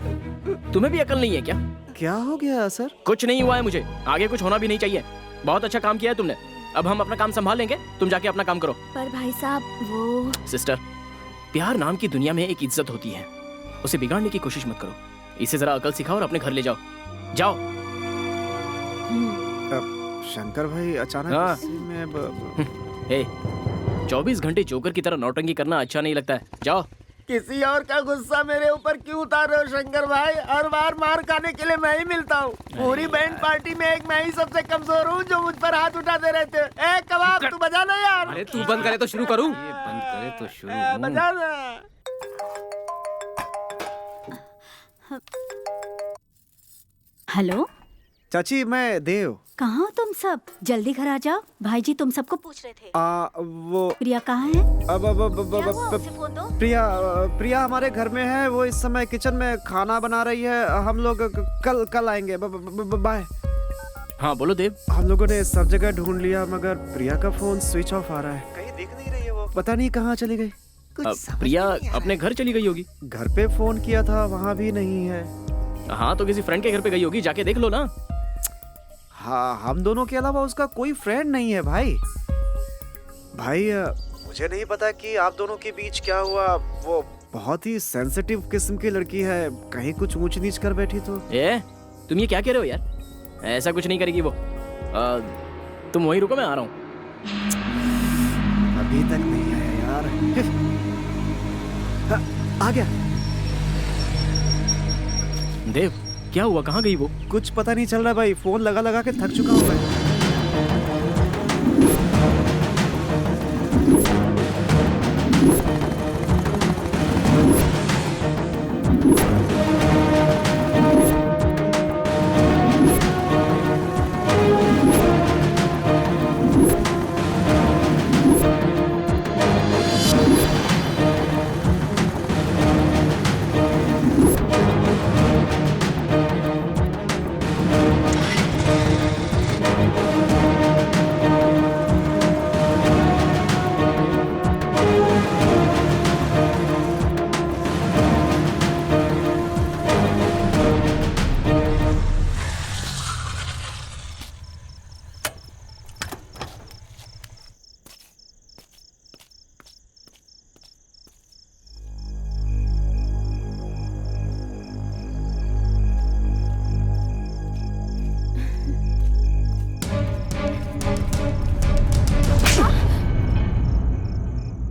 तुम्हें भी अकल नहीं है क्या? क्या हो गया सर? कुछ नहीं हुआ है मुझे, आगे कुछ होना भी नहीं चाहिए। बहुत अच्छा काम किया है तुमने। अब हम अपना काम संभाल लेंगे, तुम जाके अपना काम करो। पर भाई साहब वो... सिस्टर, प्यार नाम की दुनिया में एक इज्जत होती है, उसे बिगाड़ने की कोशिश मत करो। इसे जरा अकल सिखाओ और अपने घर ले जाओ। जाओ। शंकर भाई अचानक हाँ। में 24 घंटे जोकर की तरह नौटंकी करना अच्छा नहीं लगता है। जाओ। किसी और का गुस्सा मेरे ऊपर क्यों उतार रहे हो शंकर भाई? हर बार मार खाने के लिए मैं ही मिलता हूँ। पूरी बैंड पार्टी में एक मैं ही सबसे कमजोर हूँ जो मुझ पर हाथ उठाते रहते हैं। ए कबाब, तू बजा ना यार। अरे तू बंद करे तो शुरू करूँ? बंद करे तो शुरू। बजा ना। हेलो चाची, मैं देव। कहाँ हो तुम सब? जल्दी घर आ जाओ, भाई जी तुम सबको पूछ रहे थे। वो प्रिया कहाँ है? अब फोन दो। प्रिया हमारे घर में है। वो इस समय किचन में खाना बना रही है। हम लोग कल आएंगे। बाय। हाँ बोलो देव। हम लोगों ने सब जगह ढूंढ लिया, मगर प्रिया का फोन स्विच ऑफ आ रहा है। कहीं दिख नहीं रही है वो। पता नहीं कहाँ चली गई। प्रिया अपने घर चली गई होगी। घर पे फोन किया था, वहाँ भी नहीं है। हाँ तो किसी फ्रेंड के घर पे गई होगी, जाके देख लो ना। हाँ, हम दोनों के अलावा उसका कोई फ्रेंड नहीं है भाई। मुझे नहीं पता कि आप दोनों के बीच क्या हुआ। वो बहुत ही सेंसिटिव किस्म की लड़की है, कहीं कुछ ऊंच नीच कर बैठी तो। तुम ये क्या कह रहे हो यार? ऐसा कुछ नहीं करेगी वो। तुम वहीं रुको, मैं आ रहा हूँ। अभी तक नहीं आया यार। आ गया। देव, क्या हुआ? कहाँ गई वो? कुछ पता नहीं चल रहा भाई। फोन लगा लगा के थक चुका हूँ मैं।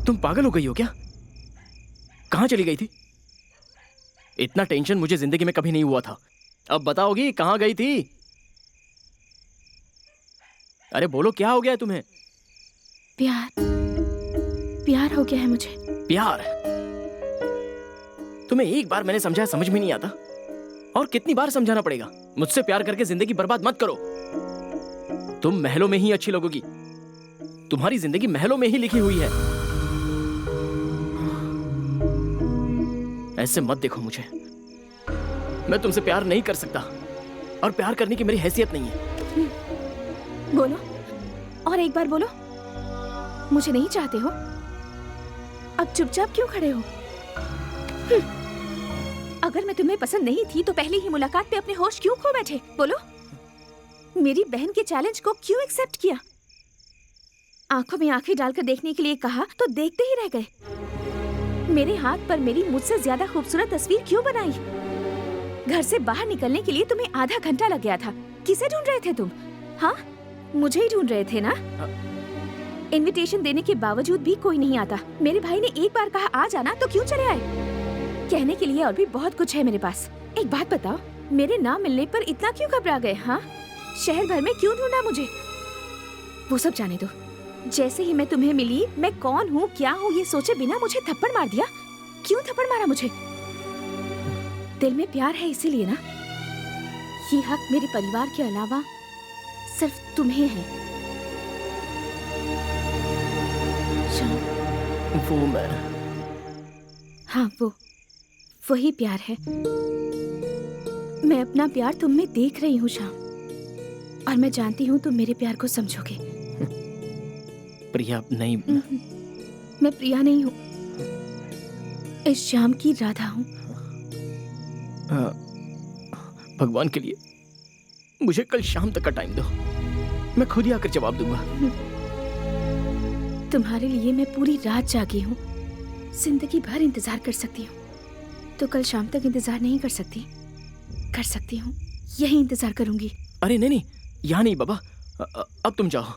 तुम पागल हो गई हो क्या? कहाँ चली गई थी? इतना टेंशन मुझे जिंदगी में कभी नहीं हुआ था। अब बताओगी कहाँ गई थी? अरे बोलो, क्या हो गया है तुम्हें? प्यार हो गया है मुझे। प्यार? तुम्हें एक बार मैंने समझाया, समझ में नहीं आता, और कितनी बार समझाना पड़ेगा? मुझसे प्यार करके जिंदगी बर्बाद मत करो। तुम महलों में ही अच्छी लगोगी, तुम्हारी जिंदगी महलों में ही लिखी हुई है। ऐसे मत देखो मुझे, मैं तुमसे प्यार नहीं कर सकता, और प्यार करने की मेरी हैसियत नहीं है। बोलो, और एक बार बोलो, मुझे नहीं चाहते हो? अब चुपचाप क्यों खड़े हो? अगर मैं तुम्हें पसंद नहीं थी तो पहली ही मुलाकात पे अपने होश क्यों खो बैठे? बोलो, मेरी बहन के चैलेंज को क्यों एक्सेप्ट किया? आंखों में आंखें डालकर देखने के लिए कहा तो देखते ही रह गए। मेरे हाथ पर मेरी मुझसे ज्यादा खूबसूरत तस्वीर क्यों बनाई? घर से बाहर निकलने के लिए तुम्हें आधा घंटा लग गया था। किसे ढूंढ रहे थे तुम? हाँ, मुझे ही ढूंढ रहे थे ना? इनविटेशन देने के बावजूद भी कोई नहीं आता। मेरे भाई ने एक बार कहा आ जाना तो क्यों चले आए? कहने के लिए और भी बहुत कुछ है मेरे पास। एक बात बताओ, मेरे ना मिलने पर इतना क्यों घबरा गए? हाँ, शहर भर में क्यों ढूंढा मुझे? वो सब जाने दो। जैसे ही मैं तुम्हें मिली, मैं कौन हूँ, क्या हूँ, ये सोचे बिना मुझे थप्पड़ मार दिया। क्यों थप्पड़ मारा मुझे? दिल में प्यार है इसीलिए ना? ये हक मेरे परिवार के अलावा सिर्फ तुम्हें है। वो मैं, हाँ, वही प्यार है। मैं अपना प्यार तुम में देख रही हूँ श्याम, और मैं जानती हूँ तुम मेरे प्यार को समझोगे। प्रिया नहीं, मैं प्रिया नहीं हूँ, इस श्याम की राधा हूँ। भगवान के लिए मुझे कल शाम तक का टाइम दो, मैं खुद ही आकर जवाब दूंगा। तुम्हारे लिए मैं पूरी रात जागी हूँ, जिंदगी भर इंतजार कर सकती हूँ। तो कल शाम तक इंतजार नहीं कर सकती? कर सकती हूँ, यही इंतजार करूंगी। अरे नहीं, यहाँ नहीं बाबा, अब तुम जाओ।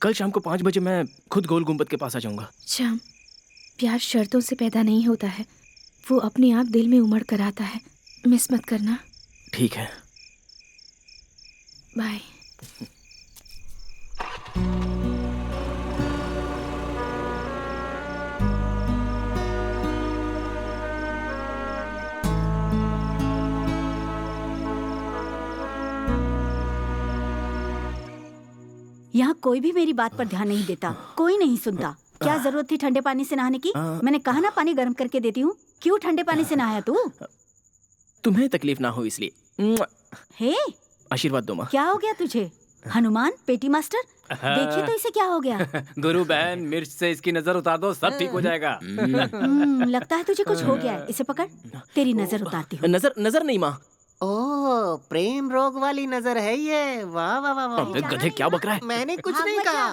कल शाम को 5 बजे मैं खुद गोल गुंबद के पास आ जाऊंगा। श्याम, प्यार शर्तों से पैदा नहीं होता है, वो अपने आप दिल में उमड़ कर आता है। मिस मत करना। ठीक है, बाय। यहाँ कोई भी मेरी बात पर ध्यान नहीं देता, कोई नहीं सुनता। क्या जरूरत थी ठंडे पानी से नहाने की? मैंने कहा ना पानी गर्म करके देती हूँ। क्यों ठंडे पानी से नहाया तू? तुम्हें तकलीफ ना हो इसलिए। हे, आशीर्वाद दो माँ। क्या हो गया तुझे? हनुमान पेटी मास्टर, देखिए तो इसे क्या हो गया? गुरु बहन, मिर्च से इसकी नजर उतार दो, सब ठीक हो जाएगा। लगता है तुझे कुछ हो गया है। इसे पकड़, तेरी नजर उतारती हूँ। नजर नहीं माँ। ओह, प्रेम रोग वाली नजर है ये। वाह वाह वाह वाह। गधे, क्या बक रहा है? मैंने कुछ नहीं कहा।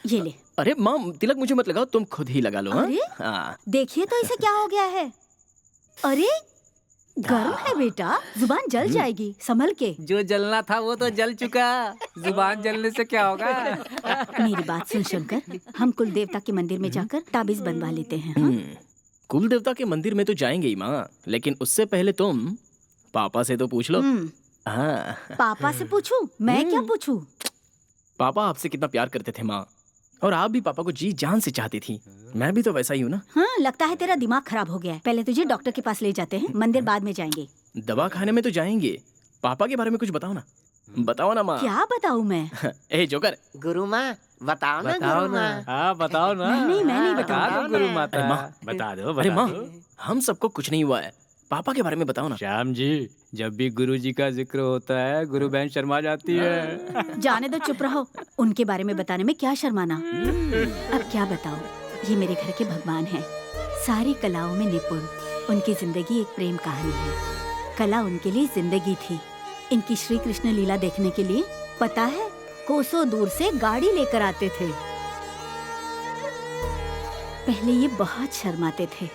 ये ले। अरे माँ, तिलक मुझे मत लगाओ, तुम खुद ही लगा लो। हाँ, देखिए तो इसे क्या हो गया है? अरे गर्म है बेटा, जुबान जल जाएगी, संभल के। जो जलना था वो तो जल चुका, जुबान जलने से क्या होगा? मेरी बात सुन शंकर, हम कुल देवता के मंदिर में जाकर ताबीज बनवा लेते हैं। कुल देवता के मंदिर में तो जाएंगे ही माँ, लेकिन उससे पहले तुम पापा से तो पूछ लो। हाँ। पापा से पूछूं? मैं क्या पूछूं? पापा आपसे कितना प्यार करते थे माँ, और आप भी पापा को जी जान से चाहती थी। मैं भी तो वैसा ही हूँ ना। हाँ, लगता है तेरा दिमाग खराब हो गया है। पहले तुझे डॉक्टर के पास ले जाते हैं, मंदिर बाद में जाएंगे। दवा खाने में तो जाएंगे, पापा के बारे में कुछ बताओ ना। बताओ ना माँ। क्या बताऊँ मैं? ए जोकर। गुरु माँ बताओ ना, गुरु माँ। हाँ बताओ ना। मैं नहीं बता दो गुरु माता। बता दो। अरे माँ, हम सबको कुछ नहीं हुआ है, पापा के बारे में बताओ ना। श्याम जी, जब भी गुरुजी का जिक्र होता है गुरु बहन शर्मा जाती है। जाने दो, चुप रहो। उनके बारे में बताने में क्या शर्माना। अब क्या बताओ, ये मेरे घर के भगवान हैं, सारी कलाओं में निपुण। उनकी जिंदगी एक प्रेम कहानी है। कला उनके लिए जिंदगी थी। इनकी श्री कृष्ण लीला देखने के लिए पता है कोसों दूर से गाड़ी लेकर आते थे। पहले ये बहुत शर्माते थे,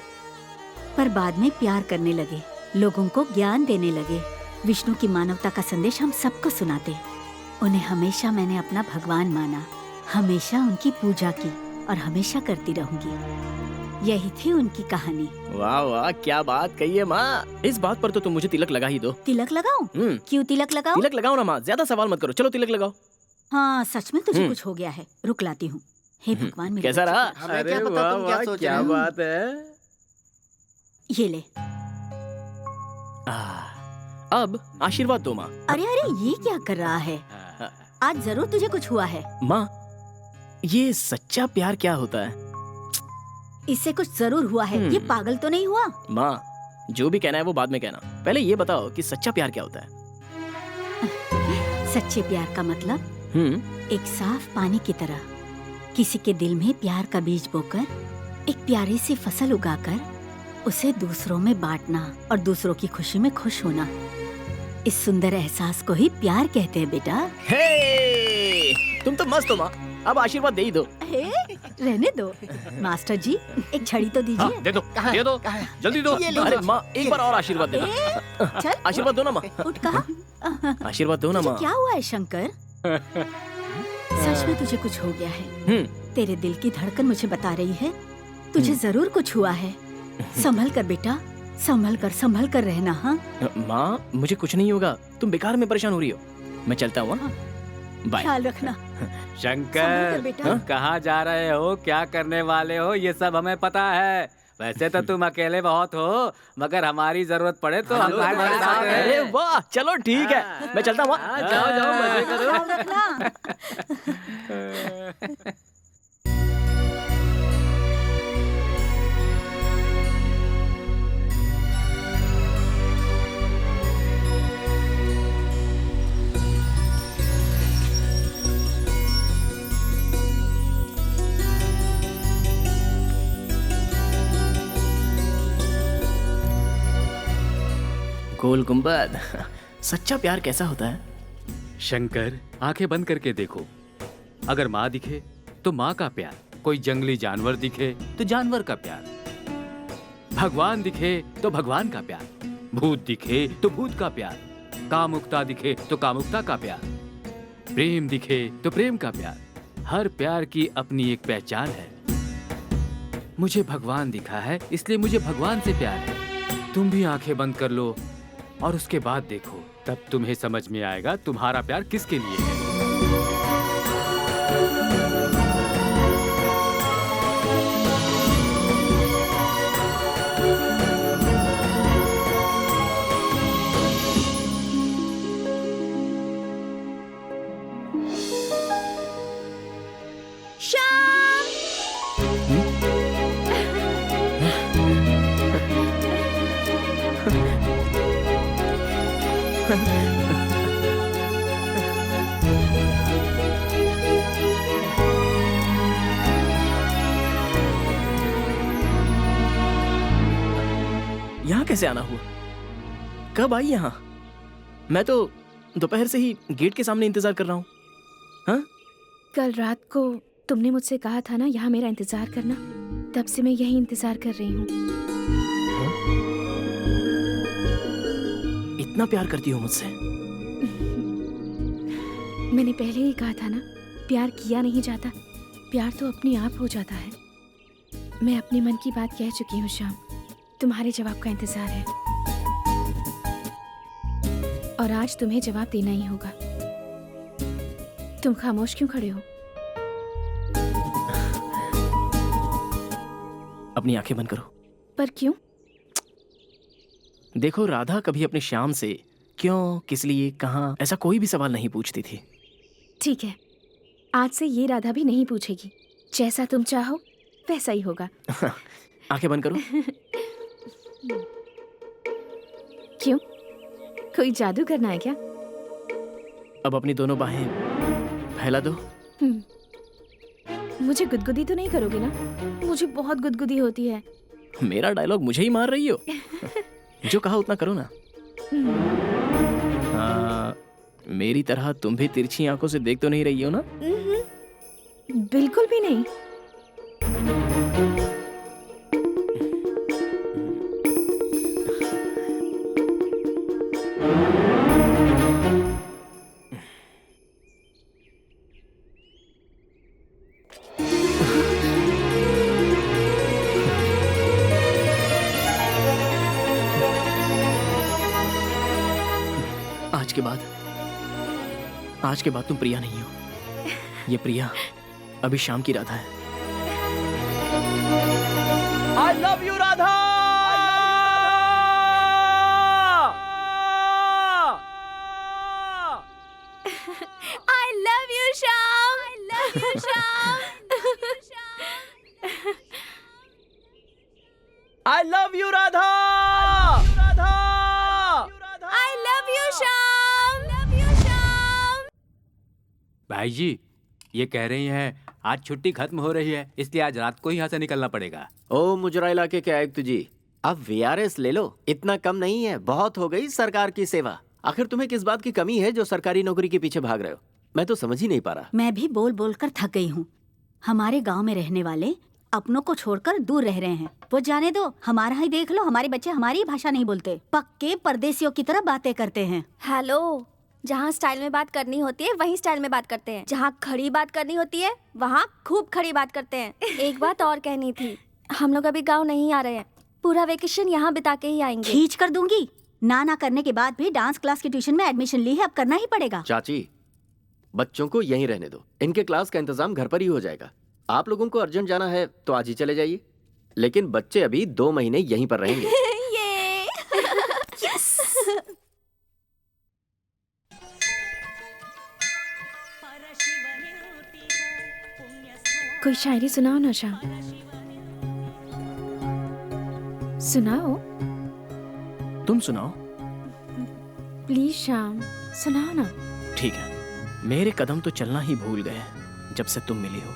पर बाद में प्यार करने लगे, लोगों को ज्ञान देने लगे। विष्णु की मानवता का संदेश हम सबको सुनाते। उन्हें हमेशा मैंने अपना भगवान माना, हमेशा उनकी पूजा की और हमेशा करती रहूंगी। यही थी उनकी कहानी। वाह वाह, क्या बात कही है माँ। इस बात पर तो तुम मुझे तिलक लगा ही दो। तिलक लगाऊं? क्यों तिलक लगाऊं? तिलक लगाओ ना माँ, ज्यादा सवाल मत करो, चलो तिलक लगाओ। हाँ सच में तुझे कुछ हो गया है, रुक लाती हूँ। हे भगवान मेरे कैसा रहा? हमें क्या पता तुम क्या सोच रहे हो। बात है। ये ले। अब आशीर्वाद दो माँ। अरे अरे ये क्या कर रहा है? आज जरूर तुझे कुछ हुआ है। माँ, ये सच्चा प्यार क्या होता है? इससे कुछ जरूर हुआ है। ये पागल तो नहीं हुआ? माँ, जो भी कहना है वो बाद में कहना, पहले ये बताओ कि सच्चा प्यार क्या होता है? सच्चे प्यार का मतलब एक साफ पानी की तरह किसी के दिल में प्यार का बीज बोकर एक प्यारी सी फसल उगाकर उसे दूसरों में बांटना और दूसरों की खुशी में खुश होना। इस सुंदर एहसास को ही प्यार कहते हैं बेटा। हे, तुम तो मस्त हो माँ, अब आशीर्वाद दे ही दो। हे, रहने दो। मास्टर जी एक छड़ी तो दीजिए। हाँ, दे दो, दे दो, जल्दी दो। अरे माँ, एक बार और आशीर्वाद देना। चल आशीर्वाद दो ना माँ। उठ कहा। आशीर्वाद दो ना तुझे माँ। क्या हुआ है शंकर? सच में तुझे कुछ हो गया है। तेरे दिल की धड़कन मुझे बता रही है तुझे जरूर कुछ हुआ है। संभल कर बेटा, संभल कर रहना। हाँ माँ, मुझे कुछ नहीं होगा, तुम बेकार में परेशान हो रही हो। मैं चलता हूँ। बाय। ख्याल रखना। संभल कर शंकर, बेटा। कहाँ जा रहे हो, क्या करने वाले हो, ये सब हमें पता है। वैसे तो तुम अकेले बहुत हो, मगर हमारी जरूरत पड़े तो हम तुम्हारे साथ हैं। अरे वाह, चलो ठीक है, मैं चलता हूँ। जाओ जाओ, मजे करो। ख्याल रखना। गोल गुंबद, सच्चा प्यार कैसा होता है? शंकर, आंखें बंद करके देखो। अगर माँ दिखे तो माँ का प्यार, कोई जंगली जानवर दिखे तो जानवर का प्यार, भगवान दिखे तो भगवान का प्यार, भूत दिखे तो भूत का प्यार, कामुकता दिखे तो कामुकता का प्यार, प्रेम दिखे तो प्रेम का प्यार। हर प्यार की अपनी एक पहचान है। मुझे भगवान दिखा है, इसलिए मुझे भगवान से प्यार है। तुम भी आंखें बंद कर लो और उसके बाद देखो, तब तुम्हें समझ में आएगा तुम्हारा प्यार किसके लिए है। यहाँ कैसे आना हुआ? कब आई यहाँ? मैं तो दोपहर से ही गेट के सामने इंतजार कर रहा हूँ। हाँ? कल रात को तुमने मुझसे कहा था ना यहाँ मेरा इंतजार करना, तब से मैं यही इंतजार कर रही हूँ। इतना प्यार करती हो मुझसे? मैंने पहले ही कहा था ना, प्यार किया नहीं जाता, प्यार तो अपने आप हो जाता है। मैं अपने मन की बात कह चुकी हूँ श्याम, तुम्हारे जवाब का इंतजार है और आज तुम्हें जवाब देना ही होगा। तुम खामोश क्यों खड़े हो? अपनी आंखें बंद करो। पर क्यों? देखो, राधा कभी अपने श्याम से क्यों, किस लिए, कहाँ, ऐसा कोई भी सवाल नहीं पूछती थी। ठीक है, आज से ये राधा भी नहीं पूछेगी। जैसा तुम चाहो वैसा ही होगा। आंखें बंद करो। क्यों, कोई जादू करना है क्या? अब अपनी दोनों बाहें फैला दो। मुझे गुदगुदी तो नहीं करोगे ना? मुझे बहुत गुदगुदी होती है। मेरा डायलॉग मुझे ही मार रही हो? जो कहा उतना करो ना। हाँ, मेरी तरह तुम भी तिरछी आंखों से देख तो नहीं रही हो ना? बिल्कुल भी नहीं। आज के बाद तुम प्रिया नहीं हो। ये प्रिया अभी शाम की राधा है। I love you Radha. I love you, Sham. I love you, Sham. I love you Radha. I love you, Sham. Love you, Sham. भाई जी ये कह रही हैं आज छुट्टी खत्म हो रही है, इसलिए आज रात को ही यहाँ से निकलना पड़ेगा। ओ मुजरा इलाके के आयुक्त जी, अब वीआरएस ले लो, इतना कम नहीं है, बहुत हो गई सरकार की सेवा। आखिर तुम्हें किस बात की कमी है जो सरकारी नौकरी के पीछे भाग रहे हो? मैं तो समझ ही नहीं पा रहा। मैं भी बोल बोल कर थक गई हूँ। हमारे गांव में रहने वाले अपनों को छोड़कर दूर रह रहे हैं। वो जाने दो, हमारा ही देख लो, हमारे बच्चे हमारी भाषा नहीं बोलते, पक्के परदेसियों की तरह बातें करते हैं। हेलो, जहाँ स्टाइल में बात करनी होती है वहीं स्टाइल में बात करते हैं, जहाँ खड़ी बात करनी होती है वहाँ खूब खड़ी बात करते हैं। एक बात और कहनी थी, हम लोग अभी गांव नहीं आ रहे हैं, पूरा वेकेशन यहाँ बिता के ही आएंगे। खींच कर दूंगी। ना करने के बाद भी डांस क्लास की ट्यूशन में एडमिशन ली है, अब करना ही पड़ेगा। चाची बच्चों को यहीं रहने दो, इनके क्लास का इंतजाम घर पर ही हो जाएगा। आप लोगों को अर्जेंट जाना है तो आज ही चले जाइए, लेकिन बच्चे अभी 2 महीने यहीं पर रहेंगे। ये यस। कोई शायरी सुनाओ ना श्याम, सुनाओ तुम सुनाओ। प्लीज श्याम, सुनाओ ना। ठीक है। मेरे कदम तो चलना ही भूल गए जब से तुम मिली हो।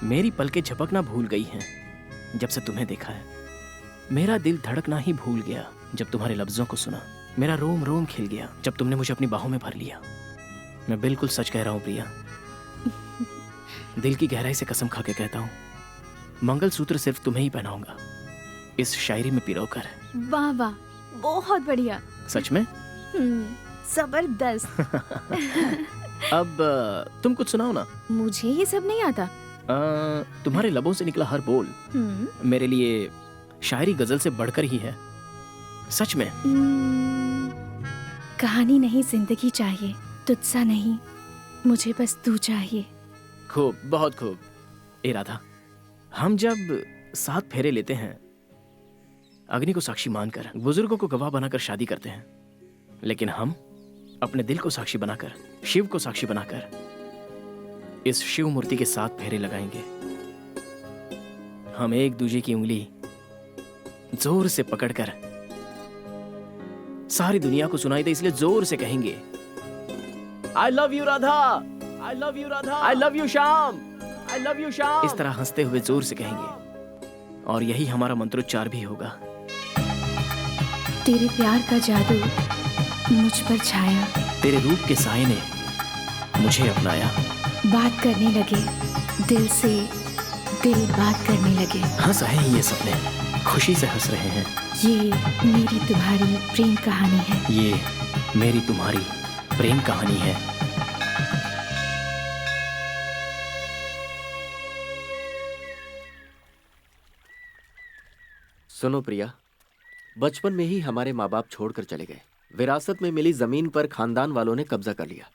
मेरी पलकें झपकना भूल गई हैं जब से तुम्हें देखा है। मेरा दिल धड़कना ही भूल गया जब तुम्हारे लफ्जों को सुना। मेरा रोम रोम खिल गया जब तुमने मुझे अपनी बाहों में भर लिया। मैं बिल्कुल सच कह रहा हूँ प्रिया, दिल की गहराई से कसम खा के कहता हूँ, मंगलसूत्र सिर्फ तुम्हें ही पहनाऊंगा, इस शायरी में पिरोकर। वाह वाह, बहुत बढ़िया। सच में? जबरदस्त। अब तुम कुछ सुनाओ ना। मुझे ये सब नहीं आता। तुम्हारे लबों से निकला हर बोल मेरे लिए शायरी गजल से बढ़कर ही है, सच में। कहानी नहीं जिंदगी चाहिए, तुझसा नहीं, मुझे बस तू चाहिए। खूब, बहुत खूब। ए राधा, हम जब 7 फेरे लेते हैं, अग्नि को साक्षी मानकर, बुजुर्गों को गवाह बनाकर शादी करते हैं, लेकिन हम अपने दिल को साक्षी बनाकर, शिव को साक्षी बनाकर इस शिव मूर्ति के 7 फेरे लगाएंगे। हम एक दूजे की उंगली जोर से पकड़कर, सारी दुनिया को सुनाई दे इसलिए जोर से कहेंगे, I love you Radha, I love you Radha, I love you Shyam, I love you Shyam. इस तरह हंसते हुए जोर से कहेंगे, और यही हमारा मंत्रोच्चार भी होगा। तेरे प्यार का जादू मुझ पर छाया, तेरे रूप के साए ने मुझे अपनाया। बात करने लगे दिल से, दिल बात करने लगे। हंस रहे हैं ये सपने, खुशी से हंस रहे हैं। ये मेरी तुम्हारी प्रेम कहानी है। ये मेरी तुम्हारी प्रेम कहानी है। सुनो प्रिया, बचपन में ही हमारे माँ बाप छोड़कर चले गए। विरासत में मिली जमीन पर खानदान वालों ने कब्जा कर लिया,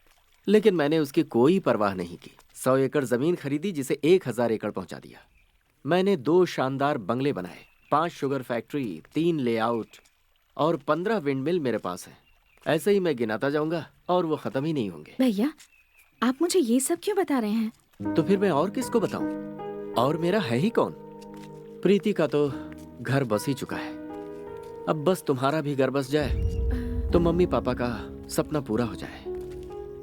लेकिन मैंने उसकी कोई परवाह नहीं की। 100 एकड़ जमीन खरीदी जिसे 1000 एकड़ पहुंचा दिया। मैंने 2 शानदार बंगले बनाए, 5 शुगर फैक्ट्री, 3 लेआउट और 15 विंडमिल मेरे पास है। ऐसे ही मैं गिनाता जाऊंगा और वो खत्म ही नहीं होंगे। भैया, आप मुझे ये सब क्यों बता रहे हैं? तो फिर मैं और किसको बताऊं? और मेरा है ही कौन? प्रीति का तो घर बस ही चुका है, अब बस तुम्हारा भी घर बस जाए तो मम्मी पापा का सपना पूरा हो जाए।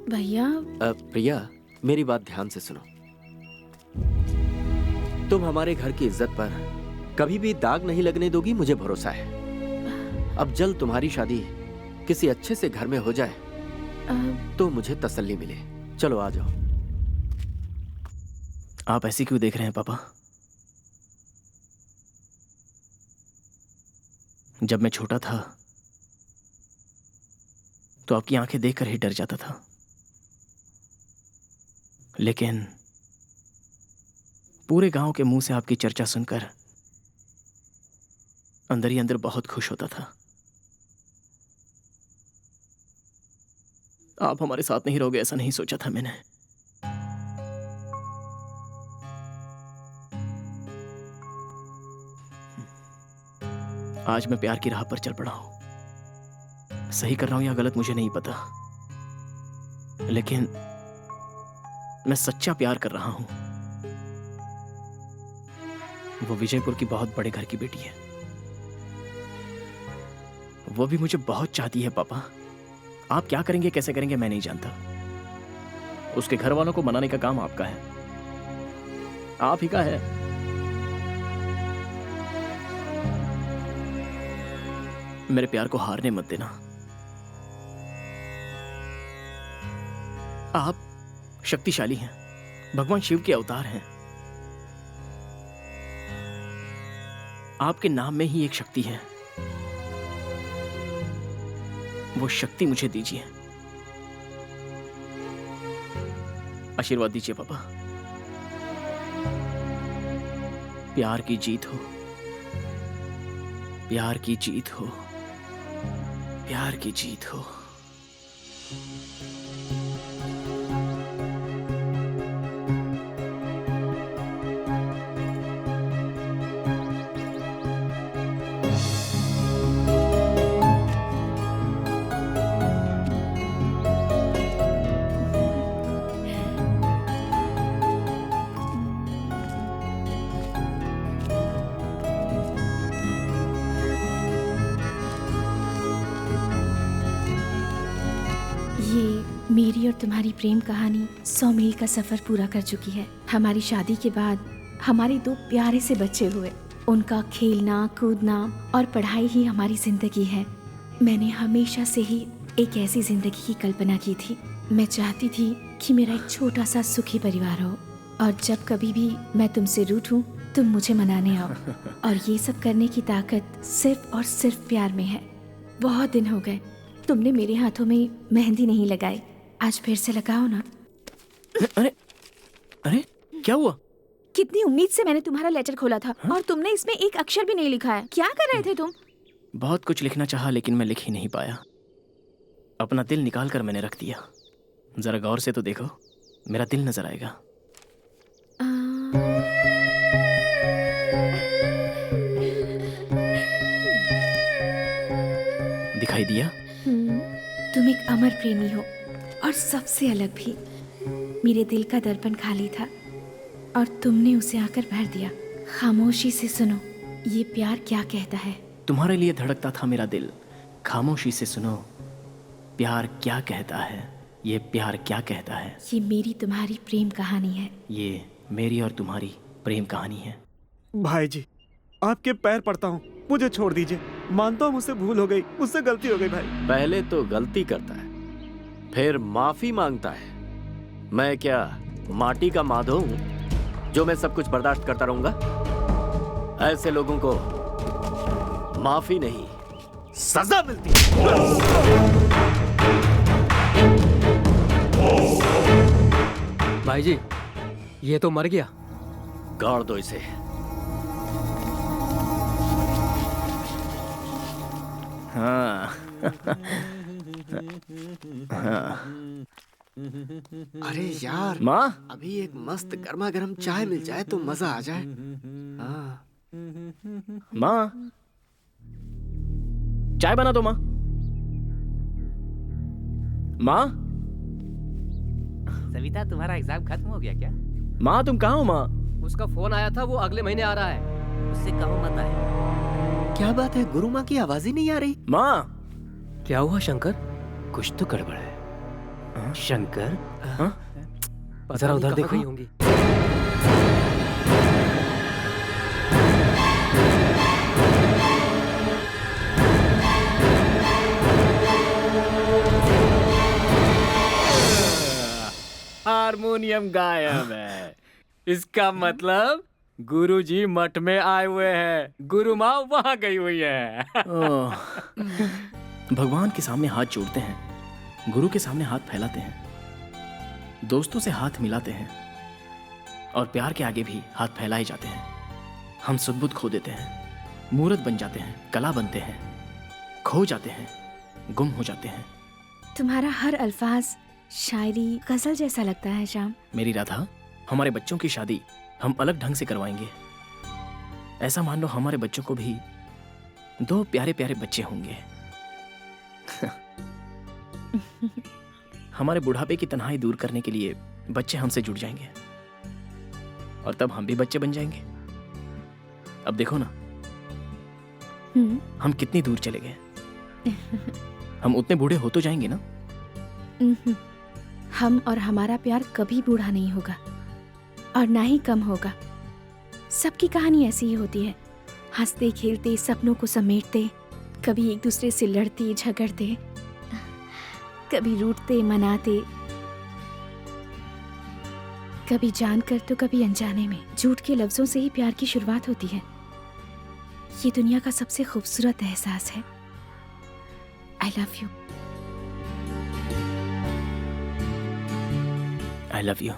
भैया। प्रिया, मेरी बात ध्यान से सुनो। तुम हमारे घर की इज्जत पर कभी भी दाग नहीं लगने दोगी, मुझे भरोसा है। अब जल्द तुम्हारी शादी किसी अच्छे से घर में हो जाए तो मुझे तसल्ली मिले। चलो आ जाओ। आप ऐसी क्यों देख रहे हैं पापा? जब मैं छोटा था तो आपकी आंखें देखकर ही डर जाता था, लेकिन पूरे गांव के मुंह से आपकी चर्चा सुनकर अंदर ही अंदर बहुत खुश होता था। आप हमारे साथ नहीं रहोगे ऐसा नहीं सोचा था मैंने। आज मैं प्यार की राह पर चल पड़ा हूं। सही कर रहा हूं या गलत मुझे नहीं पता, लेकिन मैं सच्चा प्यार कर रहा हूं। वो विजयपुर की बहुत बड़े घर की बेटी है। वो भी मुझे बहुत चाहती है पापा। आप क्या करेंगे कैसे करेंगे मैं नहीं जानता। उसके घर वालों को मनाने का काम आपका है, आप ही का है। मेरे प्यार को हारने मत देना। आप शक्तिशाली हैं, भगवान शिव के अवतार हैं। आपके नाम में ही एक शक्ति है। वो शक्ति मुझे दीजिए, आशीर्वाद दीजिए पापा। प्यार की जीत हो, प्यार की जीत हो, प्यार की जीत हो। मेरी और तुम्हारी प्रेम कहानी 100 मील का सफर पूरा कर चुकी है। हमारी शादी के बाद हमारे 2 प्यारे से बच्चे हुए। उनका खेलना कूदना और पढ़ाई ही हमारी जिंदगी है। मैंने हमेशा से ही एक ऐसी जिंदगी की कल्पना की थी। मैं चाहती थी कि मेरा एक छोटा सा सुखी परिवार हो, और जब कभी भी मैं तुमसे रूठूं तुम मुझे मनाने आओ। और ये सब करने की ताकत सिर्फ और सिर्फ प्यार में है। बहुत दिन हो गए तुमने मेरे हाथों में मेहंदी नहीं लगाई, आज फिर से लगाओ ना। अरे अरे क्या हुआ? कितनी उम्मीद से मैंने तुम्हारा लेटर खोला था, और तुमने इसमें एक अक्षर भी नहीं लिखा है। क्या कर रहे थे तुम? बहुत कुछ लिखना चाहा लेकिन मैं लिख ही नहीं पाया। अपना दिल निकाल कर मैंने रख दिया। जरा गौर से तो देखो, मेरा दिल नजर आएगा। दिखाई दिया? तुम एक अमर प्रेमी हो, और सबसे अलग भी। मेरे दिल का दर्पण खाली था और तुमने उसे आकर भर दिया। खामोशी से सुनो, ये प्यार क्या कहता है। तुम्हारे लिए धड़कता था मेरा दिल, खामोशी से सुनो प्यार क्या कहता है। ये प्यार क्या कहता है। ये मेरी तुम्हारी प्रेम कहानी है। ये मेरी और तुम्हारी प्रेम कहानी है। भाई जी, आपके पैर पड़ता हूँ, मुझे छोड़ दीजिए। मानता हूँ मुझसे भूल हो गई, मुझसे गलती हो गई भाई। पहले तो गलती करता है, फिर माफी मांगता है। मैं क्या माटी का माधव हूं जो मैं सब कुछ बर्दाश्त करता रहूंगा? ऐसे लोगों को माफी नहीं, सजा मिलती है। भाई जी, ये तो मर गया। गाड़ दो इसे। हाँ। अरे यार माँ, अभी एक मस्त गर्मा गर्म चाय मिल जाए तो मजा आ जाए। हाँ। माँ चाय बना दो। माँ, माँ, सविता तुम्हारा एग्जाम खत्म हो गया क्या? माँ तुम कहाँ हो? माँ, उसका फोन आया था, वो अगले महीने आ रहा है। उससे कहो मत आए। क्या बात है, गुरु माँ की आवाज ही नहीं आ रही। माँ क्या हुआ शंकर? कुछ तो गड़बड़ है। शंकर, जरा उधर देखो। होंगी। हारमोनियम गायब है। इसका मतलब गुरुजी मठ में आए हुए हैं, गुरु माँ वहां गई हुई है। भगवान के सामने हाथ जोड़ते हैं, गुरु के सामने हाथ फैलाते हैं, दोस्तों से हाथ मिलाते हैं, और प्यार के आगे भी हाथ फैलाए जाते हैं। हम सुध-बुध खो देते हैं, मूर्त बन जाते हैं, कला बनते हैं, खो जाते हैं, गुम हो जाते हैं। तुम्हारा हर अल्फाज शायरी गजल जैसा लगता है श्याम। मेरी राधा, हमारे बच्चों की शादी हम अलग ढंग से करवाएंगे। ऐसा मान लो हमारे बच्चों को भी 2 प्यारे प्यारे बच्चे होंगे। हमारे बुढ़ापे की तन्हाई दूर करने के लिए बच्चे हमसे जुड़ जाएंगे और तब हम भी बच्चे बन जाएंगे। अब देखो ना, हम कितनी दूर चले गए। हम उतने बूढ़े हो तो जाएंगे ना। हम और हमारा प्यार कभी बूढ़ा नहीं होगा और ना ही कम होगा। सबकी कहानी ऐसी ही होती है, हंसते खेलते सपनों को समेटते, कभी एक दूसरे से लड़ते झगड़ते, कभी रूठते मनाते, कभी जानकर तो कभी अनजाने में। झूठ के लफ्जों से ही प्यार की शुरुआत होती है। ये दुनिया का सबसे खूबसूरत एहसास है। I love you. I love you.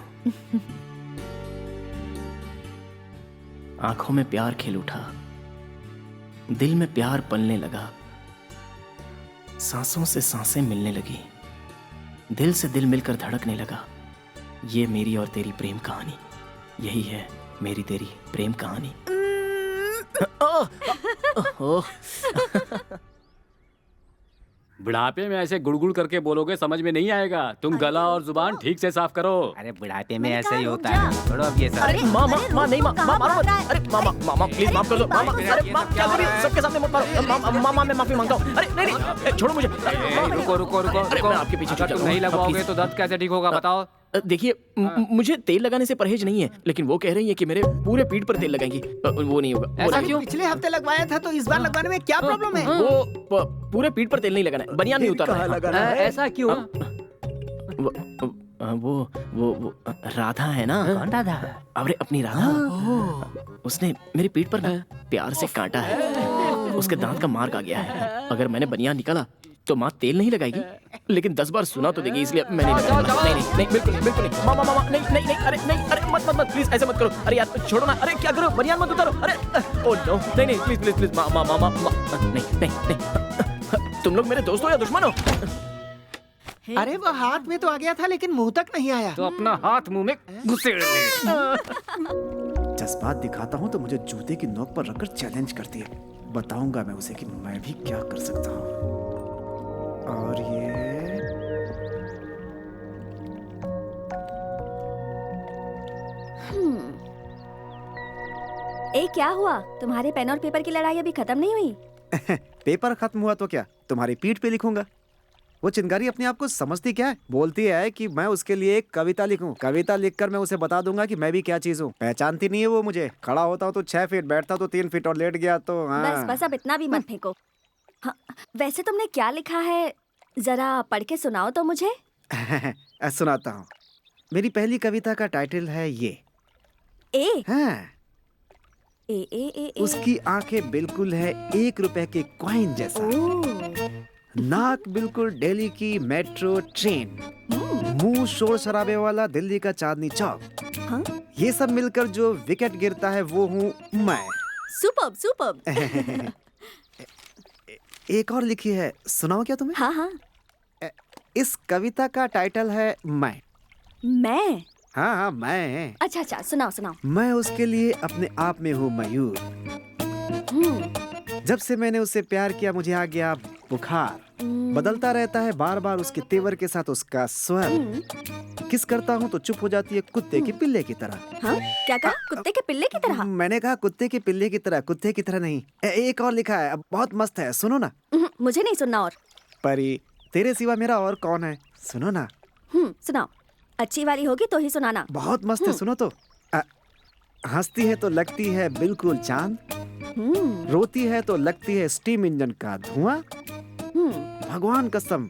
आंखों में प्यार खिल उठा, दिल में प्यार पलने लगा, सांसों से सांसें मिलने लगी, दिल से दिल मिलकर धड़कने लगा। ये मेरी और तेरी प्रेम कहानी, यही है मेरी तेरी प्रेम कहानी। बुढ़ापे में ऐसे गुड़गुड़ करके बोलोगे समझ में नहीं आएगा। तुम गला और जुबान ठीक से साफ करो। अरे बुढ़ापे में ऐसा ही होता है। छोड़ो अब ये सब। माँ नहीं माँ मारो मत। अरे माँ प्लीज माफ कर दो। माँ अरे माँ क्या कर रही हो? सबके सामने मत मारो। माँ मैं माफी मांगता हूँ। अरे नहीं छोड़ो मुझे। रुको आपके पीछे तुम नहीं लगवाओगे तो दर्द कैसे ठीक होगा बताओ। देखिए मुझे तेल लगाने से परहेज नहीं है, लेकिन वो कह रही है कि मेरे पूरे पीठ पर तेल लगाएंगी। वो नहीं होगा। ऐसा क्यों? पिछले हफ्ते लगवाया था तो इस बार लगवाने में क्या प्रॉब्लम है? वो पूरे पीठ पर तेल नहीं लगाना है, बनियान नहीं उतारना है। ऐसा क्यों? वो राधा है ना। कौन राधा? अरे अपनी राधा। उसने मेरी पीठ पर ना प्यार से काटा है। उसके दांत का मार्क आ गया है। अगर मैंने बनियान निकाला तो माँ तेल नहीं लगाएगी, लेकिन 10 बार सुना तो देगी, इसलिए मैं नहीं लगाऊंगा। नहीं बिल्कुल नहीं। मामा नहीं अरे मत प्लीज ऐसे मत करो। अरे यार छोड़ो ना। अरे क्या करो, बनियान मत उतारो। अरे ओ नो नहीं प्लीज मामा नहीं। तुम लोग मेरे दोस्त हो या दुश्मन हो? अरे वो हाथ में तो आ गया था लेकिन मुंह तक नहीं आया। तो अपना हाथ मुंह में घुसेड़ ले। जज्बात दिखाता हूँ तो मुझे जूते की नोक पर रखकर चैलेंज करती है। बताऊंगा मैं उसे कि मैं भी क्या कर सकता हूँ। और ये क्या हुआ? तुम्हारे पेन और पेपर की लड़ाई अभी खत्म नहीं हुई? पेपर खत्म हुआ तो क्या, तुम्हारी पीठ पे लिखूंगा। वो चिंगारी अपने आप को समझती क्या है? बोलती है कि मैं उसके लिए एक कविता लिखूं। कविता लिखकर मैं उसे बता दूंगा कि मैं भी क्या चीज हूँ। पहचानती नहीं है वो मुझे। खड़ा होता हूँ तो 6 फीट, बैठता तो 3 फीट और लेट गया तो बस अब इतना भी मत फेंको। हाँ, वैसे तुमने क्या लिखा है, जरा पढ़ के सुनाओ तो मुझे। सुनाता हूँ। मेरी पहली कविता का टाइटल है ये। ए? हाँ। ए। उसकी आंखें बिल्कुल है 1 रुपए के कॉइन जैसा, नाक बिल्कुल दिल्ली की मेट्रो ट्रेन, मुंह शोर शराबे वाला दिल्ली का चांदनी चौक। हाँ? ये सब मिलकर जो विकेट गिरता है वो हूँ मैं। सुपर्ब। एक और लिखी है, सुनाओ क्या तुम्हें? हाँ। इस कविता का टाइटल है मैं। हाँ मैं। अच्छा सुनाओ। मैं उसके लिए अपने आप में हूँ मयूर। जब से मैंने उससे प्यार किया मुझे आ गया बुखार। बदलता रहता है बार बार उसके तेवर के साथ उसका स्वर। किस करता हूँ तो चुप हो जाती है कुत्ते के पिल्ले की तरह। हाँ? क्या कहा? कुत्ते के पिल्ले की तरह? मैंने कहा कुत्ते के पिल्ले की तरह, कुत्ते की तरह नहीं। एक और लिखा है, बहुत मस्त है, सुनो ना। मुझे नहीं सुनना। और परी तेरे सिवा मेरा और कौन है, सुनो ना। सुनाओ। अच्छी वाली होगी तो ही सुनाना। बहुत मस्त है, सुनो तो। हंसती है तो लगती है बिल्कुल चांद, रोती है तो लगती है स्टीम इंजन का धुआं। भगवान कसम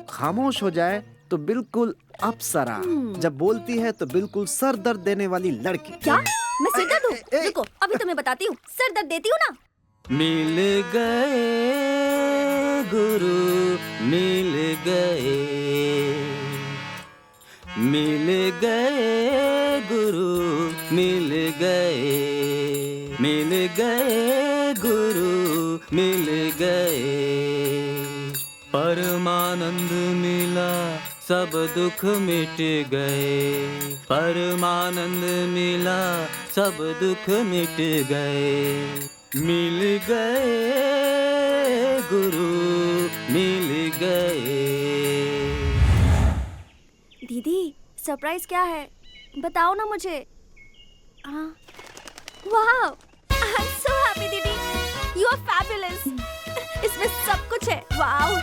खामोश हो जाए तो बिल्कुल अप्सरा, जब बोलती है तो बिल्कुल सर दर्द देने वाली लड़की। क्या मैं सिर दर्द हूँ? रुको अभी तुम्हें बताती हूँ। सर दर्द देती हूँ ना। मिल गए गुरु मिल गए, मिल गए गुरु मिल गए, मिल गए गुरु मिल गए, परमात्मा परमानंद मिला सब दुख मिट गए, परमानंद मिला सब दुख मिट गए, मिल गए गुरु मिल गए। दीदी सरप्राइज क्या है बताओ ना मुझे। वाह आई एम सो हैप्पी दीदी, यू आर फैबुलस। इसमें सब कुछ है। Wow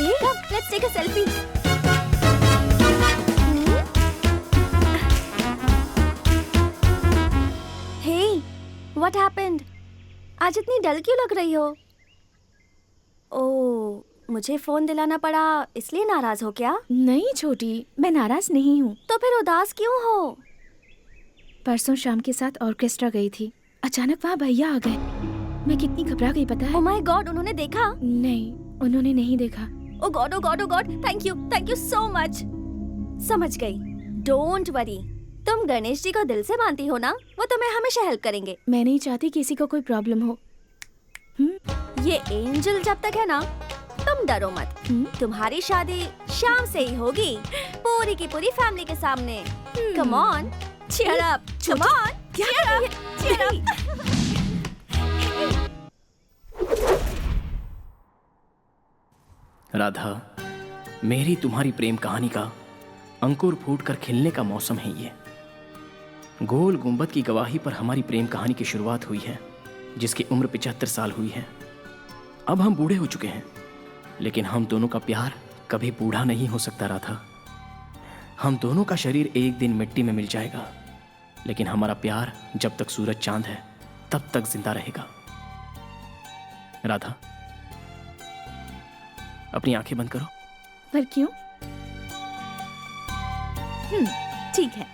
let's take a selfie. Hey what happened, आज इतनी डल क्यों लग रही हो? ओह मुझे फोन दिलाना पड़ा इसलिए नाराज हो क्या? नहीं छोटी, मैं नाराज नहीं हूँ। तो फिर उदास क्यों हो? परसों शाम के साथ ऑर्केस्ट्रा गई थी, अचानक वहाँ भैया आ गए। मैं कितनी घबरा गई पता है? ओह माय गॉड, उन्होंने देखा? नहीं, उन्होंने नहीं देखा। Oh God thank you so much. समझ गई, डोंट वरी। तुम गणेश जी को दिल से मानती हो ना, वो तुम्हें हमेशा हेल्प करेंगे। मैं नहीं चाहती किसी को कोई प्रॉब्लम हो। ये एंजल जब तक है ना तुम डरो मत। तुम्हारी शादी शाम से ही होगी, पूरी की पूरी फैमिली के सामने। Come on cheer up, come on, cheer up. Radha, मेरी तुम्हारी प्रेम कहानी का अंकुर फूटकर खिलने का मौसम है ये। गोल गुंबद की गवाही पर हमारी प्रेम कहानी की शुरुआत हुई है, जिसकी उम्र 75 साल हुई है। अब हम बूढ़े हो चुके हैं, लेकिन हम दोनों का प्यार कभी बूढ़ा नहीं हो सकता राधा। हम दोनों का शरीर एक दिन मिट्टी में मिल जाएगा, लेकिन हमारा प्यार जब तक सूरज चांद है तब तक जिंदा रहेगा। राधा, अपनी आंखें बंद करो। पर क्यों? ठीक है।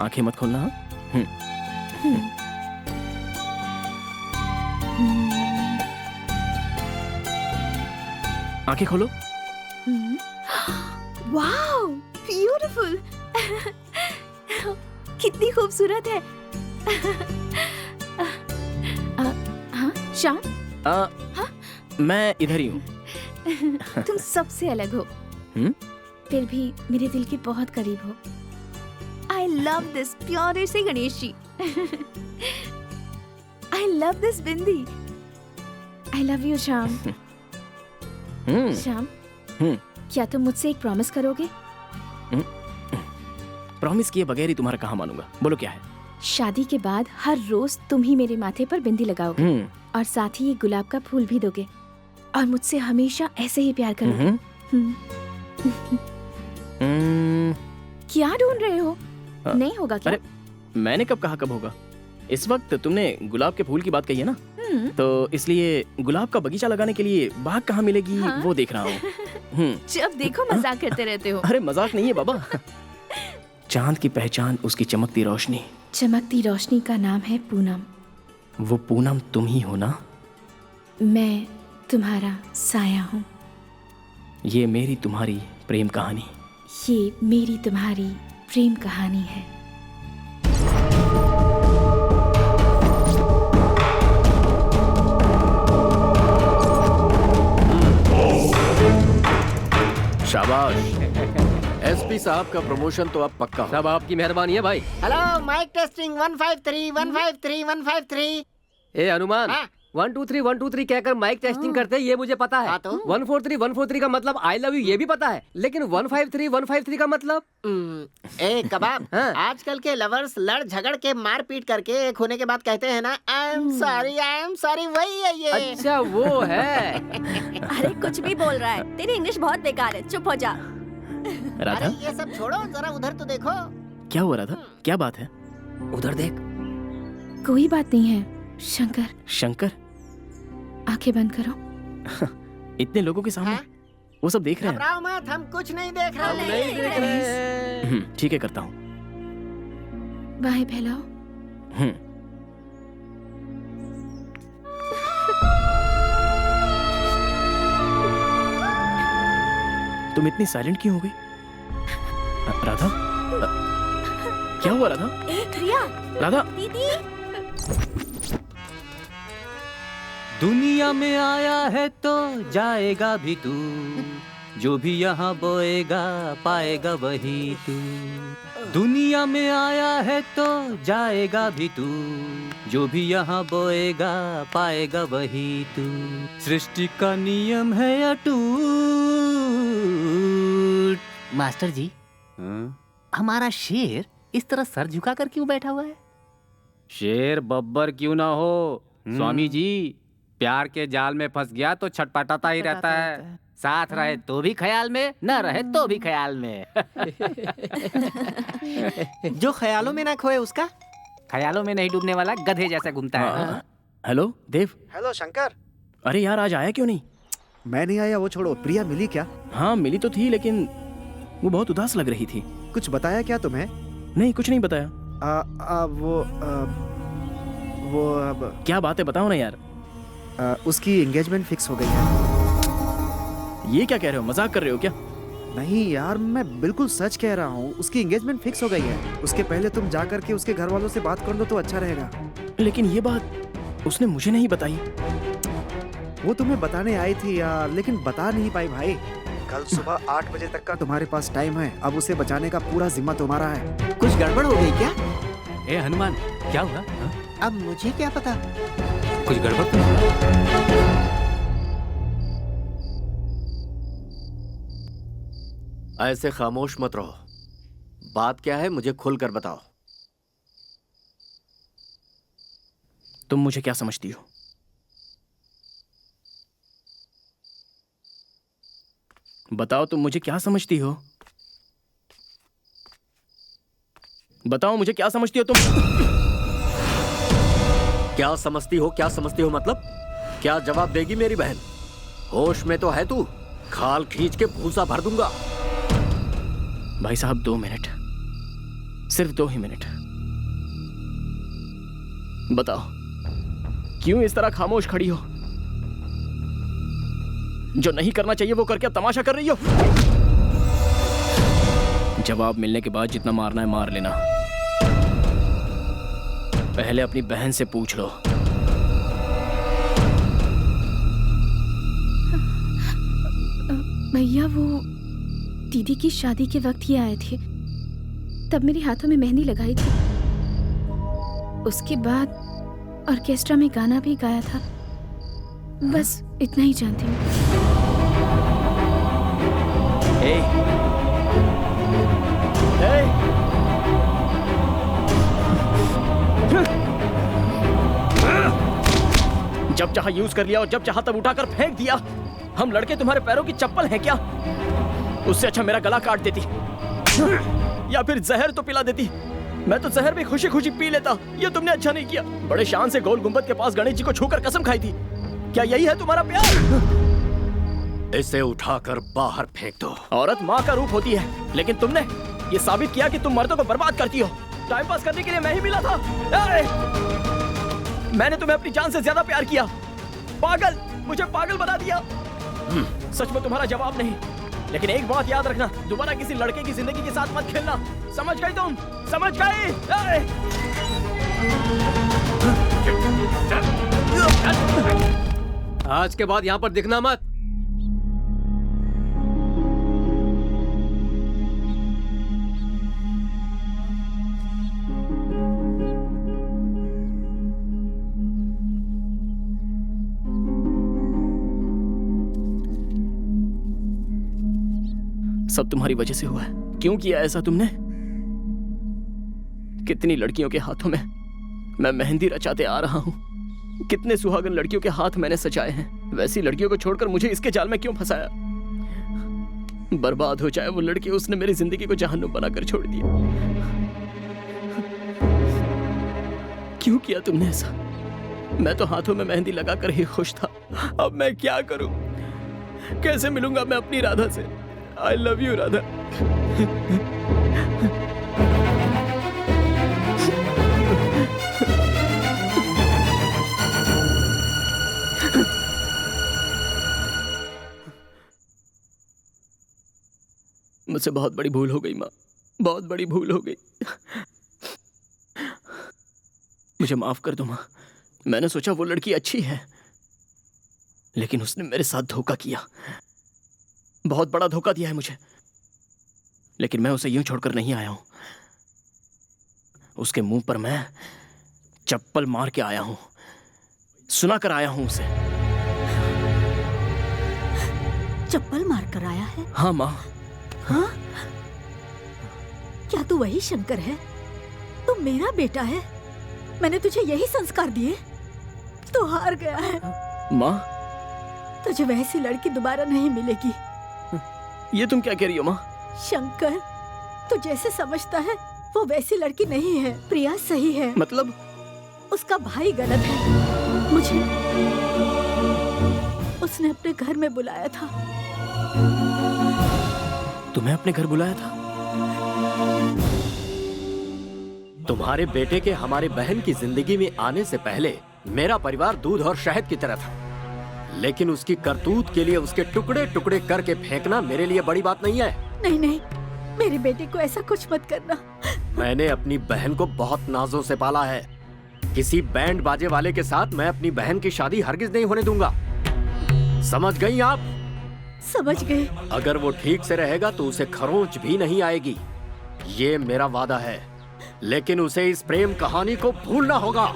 आंखें मत खोलना। आंखें खोलो। Wow beautiful. कितनी खूबसूरत है। हाँ श्याम। हाँ? मैं इधर ही हूँ। तुम सबसे अलग हो, फिर भी मेरे दिल के बहुत करीब हो। I love this प्यारे से Ganesh ji. I love this bindi. I love you Shyam. Shyam, क्या तुम मुझसे एक प्रॉमिस करोगे? प्रॉमिस किए बगैर ही तुम्हारा कहाँ मानूंगा। बोलो क्या है? शादी के बाद हर रोज तुम ही मेरे माथे पर बिंदी लगाओगे और साथ ही ये गुलाब का फूल भी दोगे और मुझसे हमेशा ऐसे ही प्यार करोगे। क्या ढूंढ रहे हो? नहीं होगा क्या? अरे मैंने कब कहा कब होगा? इस वक्त तुमने गुलाब के फूल की बात कही है ना, तो इसलिए गुलाब का बगीचा लगाने के लिए बाग कहाँ मिलेगी वो देख रहा हूँ। जब देखो मजाक करते रहते हो। अरे मजाक नहीं है बाबा। चांद की पहचान उसकी चमकती रोशनी। चमकती रोशनी का नाम है पूनम। वो पूनम तुम ही हो ना? मैं तुम्हारा साया हूँ। ये मेरी तुम्हारी प्रेम कहानी। ये मेरी तुम्हारी प्रेम कहानी है। शाबाश। एसपी साहब का प्रमोशन तो अब पक्का। सब आपकी मेहरबानी है भाई। Hello mic testing 153 153 153। ए अनुमान, 1 2 3 1 2 3 कहकर माइक टेस्टिंग करते हैं ये मुझे पता है। 143 का मतलब आई लव यू ये भी पता है, लेकिन 153 का मतलब ए कबाब। आजकल के लवर्स लड़ झगड़ के मार पीट करके एक होने के बाद कहते हैं ना आई एम सॉरी, वही है ये। अच्छा वो है। अरे कुछ भी बोल रहा है, तेरी इंग्लिश बहुत बेकार है, चुप हो जा। राधा, ये सब छोड़ो, जरा उधर तो देखो। क्या हुआ राधा? क्या बात है? उधर देख। कोई बात नहीं है शंकर। शंकर? आंखें बंद करो। इतने लोगों के सामने वो सब देख रहे हैं। घबराओ मत, हम कुछ नहीं देख रहे। नहीं देख रहे। ठीक है, करता हूँ। बाहें फैलाओ। तुम इतनी साइलेंट क्यों हो गई? राधा, क्या हुआ राधा? ए प्रिया, राधा, दीदी। दुनिया में आया है तो जाएगा भी तू, जो भी यहाँ बोएगा पाएगा वही तू। दुनिया में आया है तो जाएगा भी तू, जो भी यहाँ बोएगा पाएगा वही तू। सृष्टि का नियम है अटूट। मास्टर जी, हमारा शेर इस तरह सर झुका कर क्यों बैठा हुआ है? शेर बब्बर क्यों ना हो स्वामी जी, प्यार के जाल में फंस गया तो छटपटाता ही रहता है। साथ रहे तो भी ख्याल में, न रहे तो भी ख्याल में। जो ख्यालों में ना खोए उसका ख्यालों में नहीं डूबने वाला गधे जैसा घूमता है। हेलो देव। हेलो शंकर। अरे यार आज आया क्यों नहीं? मैं नहीं आया वो छोड़ो, प्रिया मिली क्या? हाँ मिली तो थी, लेकिन वो बहुत उदास लग रही थी। कुछ बताया क्या तुम्हें? नहीं कुछ नहीं बताया। वो अब क्या बात है बताओ ना यार। उसकी एंगेजमेंट फिक्स हो गई है। ये क्या कह रहे हो, मजाक कर रहे हो क्या? नहीं यार मैं बिल्कुल सच कह रहा हूँ, उसकी एंगेजमेंट फिक्स हो गई है। उसके पहले तुम जा करके उसके घर वालों से बात कर लो तो अच्छा रहेगा। लेकिन ये बात उसने मुझे नहीं बताई। वो तुम्हें बताने आई थी यार, लेकिन बता नहीं पाई भाई। कल सुबह 8 बजे तक का तुम्हारे पास टाइम है, अब उसे बचाने का पूरा जिम्मा तुम्हारा है। कुछ गड़बड़ हो गई क्या? ए हनुमान, क्या हुआ? अब मुझे क्या पता, कुछ गड़बड़ तो? ऐसे खामोश मत रहो, बात क्या है मुझे खुलकर बताओ। तुम मुझे क्या समझती हो? बताओ तुम मुझे क्या समझती हो? बताओ मुझे क्या समझती हो तुम? क्या समझती हो, क्या समझती हो मतलब? क्या जवाब देगी मेरी बहन? होश में तो है तू? खाल खींच के भूसा भर दूंगा। भाई साहब 2 मिनट, सिर्फ 2 ही मिनट। बताओ क्यों इस तरह खामोश खड़ी हो? जो नहीं करना चाहिए वो करके तमाशा कर रही हो? जवाब मिलने के बाद जितना मारना है मार लेना, पहले अपनी बहन से पूछ लो। भैया वो दीदी की शादी के वक्त ही आए थे, तब मेरे हाथों में मेहंदी लगाई थी। उसके बाद ऑर्केस्ट्रा में गाना भी गाया था। बस इतना ही जानती हूँ। जब चाहा यूज कर लिया और जब चाहा तब उठाकर फेंक दिया। हम लड़के तुम्हारे पैरों की चप्पल हैं क्या? उससे अच्छा मेरा गला काट देती या फिर जहर तो पिला देती। मैं तो जहर भी खुशी खुशी पी लेता। ये तुमने अच्छा नहीं किया। बड़े शान से गोल गुंबद के पास गणेश जी को छूकर कसम खाई थी। क्या यही है तुम्हारा प्यार? इसे उठाकर बाहर फेंक दो। औरत माँ का रूप होती है, लेकिन तुमने ये साबित किया कि तुम मर्दों को बर्बाद करती हो। टाइम पास करने के लिए मैं ही मिला था। मैंने तुम्हें अपनी जान से ज्यादा प्यार किया। पागल, मुझे पागल बना दिया। सच में तुम्हारा जवाब नहीं, लेकिन एक बात याद रखना, दोबारा किसी लड़के की जिंदगी के साथ मत खेलना। समझ गई तुम? समझ गई? आज के बाद यहाँ पर दिखना मत। सब तुम्हारी वजह से हुआ है। क्यों किया ऐसा तुमने? कितनी लड़कियों के हाथों में मैं मेहंदी रचाते आ रहा हूं। कितने सुहागन लड़कियों के हाथ मैंने सजाए हैं। वैसी लड़कियों को छोड़कर मुझे इसके जाल में क्यों फंसाया? बर्बाद हो जाए वो लड़की, उसने मेरी जिंदगी को जहन्नुम बनाकर छोड़ दिया। क्यों किया तुमने ऐसा? मैं तो हाथों में मेहंदी लगाकर ही खुश था। अब मैं क्या करूं? कैसे मिलूंगा मैं अपनी राधा से? I love you, Radha. मुझसे बहुत बड़ी भूल हो गई माँ, बहुत बड़ी भूल हो गई। मुझे माफ कर दो माँ। मैंने सोचा वो लड़की अच्छी है, लेकिन उसने मेरे साथ धोखा किया, बहुत बड़ा धोखा दिया है मुझे। लेकिन मैं उसे यूं छोड़कर नहीं आया हूं। उसके मुंह पर मैं चप्पल मार के आया हूं, सुना कर आया हूं उसे। चप्पल मार कर आया है? हाँ माँ। हाँ? क्या तू वही शंकर है? तू मेरा बेटा है? मैंने तुझे यही संस्कार दिए? तू हार गया है माँ। तुझे वैसी लड़की दोबारा नहीं मिलेगी। ये तुम क्या कह रही हो माँ? शंकर, तू जैसे समझता है वो वैसी लड़की नहीं है। प्रिया सही है। मतलब? उसका भाई गलत है। मुझे उसने अपने घर में बुलाया था। तुम्हें अपने घर बुलाया था? तुम्हारे बेटे के हमारे बहन की जिंदगी में आने से पहले मेरा परिवार दूध और शहद की तरह था, लेकिन उसकी करतूत के लिए उसके टुकड़े टुकड़े करके फेंकना मेरे लिए बड़ी बात नहीं है। नहीं नहीं, मेरे बेटे को ऐसा कुछ मत करना। मैंने अपनी बहन को बहुत नाजों से पाला है। किसी बैंड बाजे वाले के साथ मैं अपनी बहन की शादी हरगिज नहीं होने दूंगा। समझ गई आप? समझ गए। अगर वो ठीक से रहेगा तो उसे खरोंच भी नहीं आएगी, ये मेरा वादा है। लेकिन उसे इस प्रेम कहानी को भूलना होगा।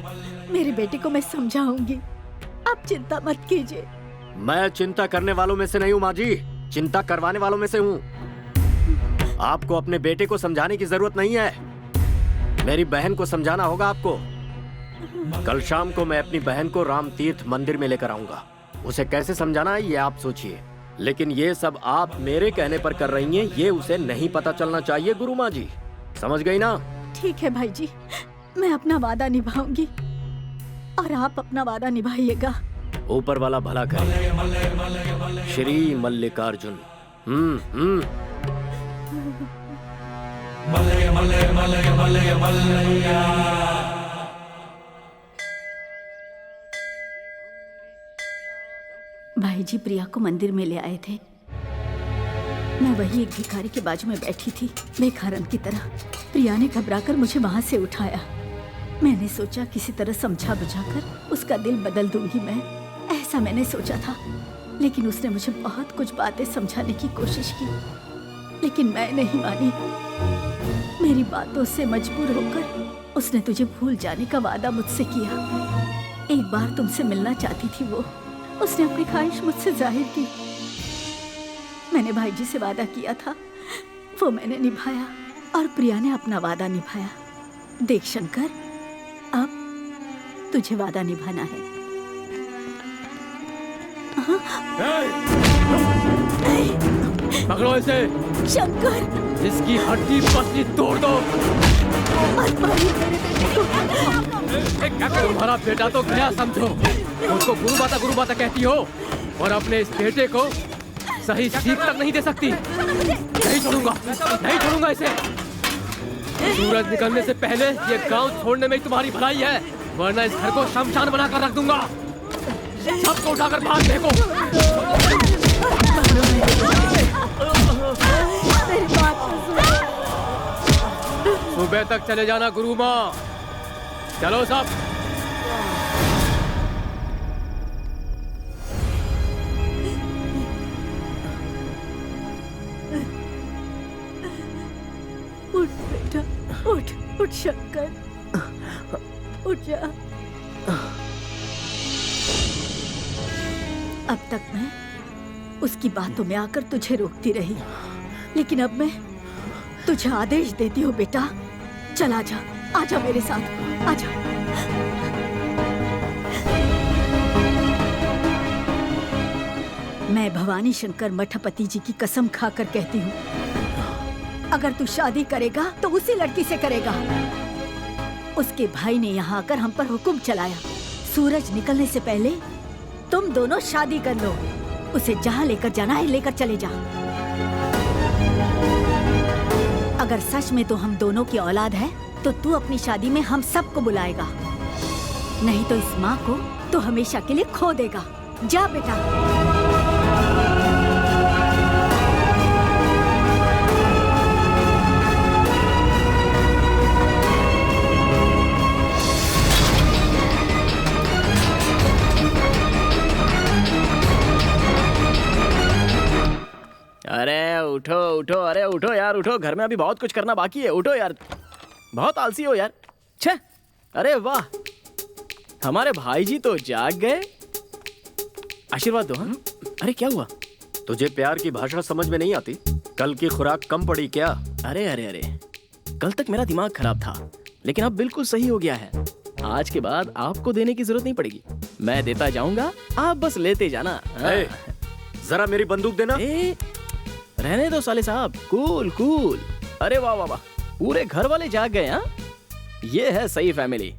मेरे बेटे को मैं समझाऊंगी, आप चिंता मत कीजिए। मैं चिंता करने वालों में से नहीं हूँ माँ जी, चिंता करवाने वालों में से हूँ। आपको अपने बेटे को समझाने की जरूरत नहीं है, मेरी बहन को समझाना होगा आपको। कल शाम को मैं अपनी बहन को राम तीर्थ मंदिर में लेकर आऊंगा। उसे कैसे समझाना है ये आप सोचिए, लेकिन ये सब आप मेरे कहने पर कर रही हैं, ये उसे नहीं पता चलना चाहिए गुरु माँ जी। समझ गई ना? ठीक है भाई जी, मैं अपना वादा निभाऊंगी और आप अपना वादा निभाइएगा। ऊपर वाला भला करे। श्री मल्लिकार्जुन। भाई जी प्रिया को मंदिर में ले आए थे। मैं वही एक भिखारी के बाजू में बैठी थी, बेखारन की तरह। प्रिया ने घबराकर मुझे वहां से उठाया। मैंने सोचा किसी तरह समझा बुझाकर उसका दिल बदल दूंगी मैं, ऐसा मैंने सोचा था। लेकिन उसने मुझे बहुत कुछ बातें समझाने की कोशिश की, लेकिन मैं नहीं मानी। मेरी बातों से मजबूर होकर उसने तुझे भूल जाने का वादा मुझसे किया। एक बार तुमसे मिलना चाहती थी वो, उसने अपनी ख्वाहिश मुझसे जाहिर की। मैंने भाई जी से वादा किया था, वो मैंने निभाया और प्रिया ने अपना वादा निभाया। देख शंकर, अब तुझे वादा निभाना है। पकड़ो इसे। शंकर, इसकी हड्डी पसली तोड़ दो। तुम्हारा बेटा तो गया समझो, उसको गुरु माता कहती हो और अपने इस बेटे को सही सीख तक नहीं दे सकती। नहीं छोड़ूंगा इसे। सूरज निकलने से पहले ये गांव छोड़ने में ही तुम्हारी भलाई है, वरना इस घर को शमशान बनाकर रख दूंगा। सबको उठाकर बाहर फेंको। सुबह तक चले जाना गुरु माँ। चलो सब। उठ बेटा, उठ शंकर, उठ जा। अब तक मैं उसकी बातों में आकर तुझे रोकती रही, लेकिन अब मैं तुझे आदेश देती हूँ बेटा, चल आजा, आजा मेरे साथ, आजा। मैं भवानी शंकर मठपति जी की कसम खाकर कहती हूँ, अगर तू शादी करेगा तो उसी लड़की से करेगा। उसके भाई ने यहाँ आकर हम पर हुक्म चलाया, सूरज निकलने से पहले तुम दोनों शादी कर लो। उसे जहाँ लेकर जाना है लेकर चले जा। अगर सच में तो हम दोनों की औलाद है तो तू अपनी शादी में हम सबको बुलाएगा, नहीं तो इस माँ को तो हमेशा के लिए खो देगा। जा बेटा। यार उठो, घर में अभी बहुत कुछ करना बाकी है। उठो यार, बहुत आलसी हो यार। छे, अरे वाह, हमारे भाई जी तो जाग गए। आशीर्वाद दो। हाँ, अरे क्या हुआ? तुझे प्यार की भाषा समझ में नहीं आती? कल की खुराक कम पड़ी क्या? अरे अरे अरे, कल तक मेरा दिमाग खराब था, लेकिन अब बिल्कुल सही हो गया है। आज के बाद आपको देने की जरूरत नहीं पड़ेगी, मैं देता जाऊंगा, आप बस लेते जाना। जरा मेरी बंदूक देना। रहने दो साले साहब, कूल कूल। अरे वाह वाह वाह, पूरे घर वाले जाग गए। हाँ, ये है सही फैमिली।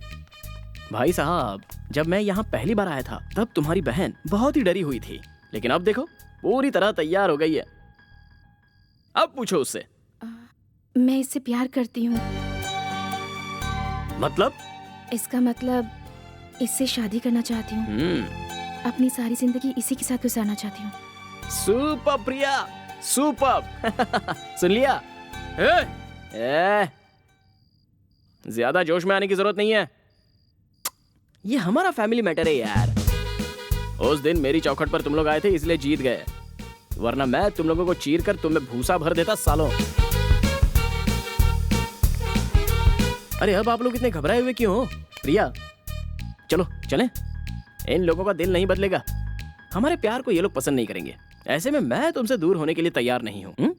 भाई साहब, जब मैं यहाँ पहली बार आया था तब तुम्हारी बहन बहुत ही डरी हुई थी, लेकिन अब देखो पूरी तरह तैयार हो गई है। अब पूछो उससे। मैं इससे प्यार करती हूँ। मतलब? इसका मतलब इससे शादी करना चाहती हूँ। अपनी सारी जिंदगी इसी के साथ गुजारना चाहती हूँ। सुपर प्रिया, सुपर। सुन लिया? ज्यादा जोश में आने की जरूरत नहीं है, ये हमारा फैमिली मैटर है यार। उस दिन मेरी चौखट पर तुम लोग आए थे इसलिए जीत गए, वरना मैं तुम लोगों को चीर कर तुम्हें भूसा भर देता सालों। अरे अब आप लोग इतने घबराए हुए क्यों हो? प्रिया, चलो चलें। इन लोगों का दिल नहीं बदलेगा, हमारे प्यार को ये लोग पसंद नहीं करेंगे। ऐसे में मैं तुमसे दूर होने के लिए तैयार नहीं हूं।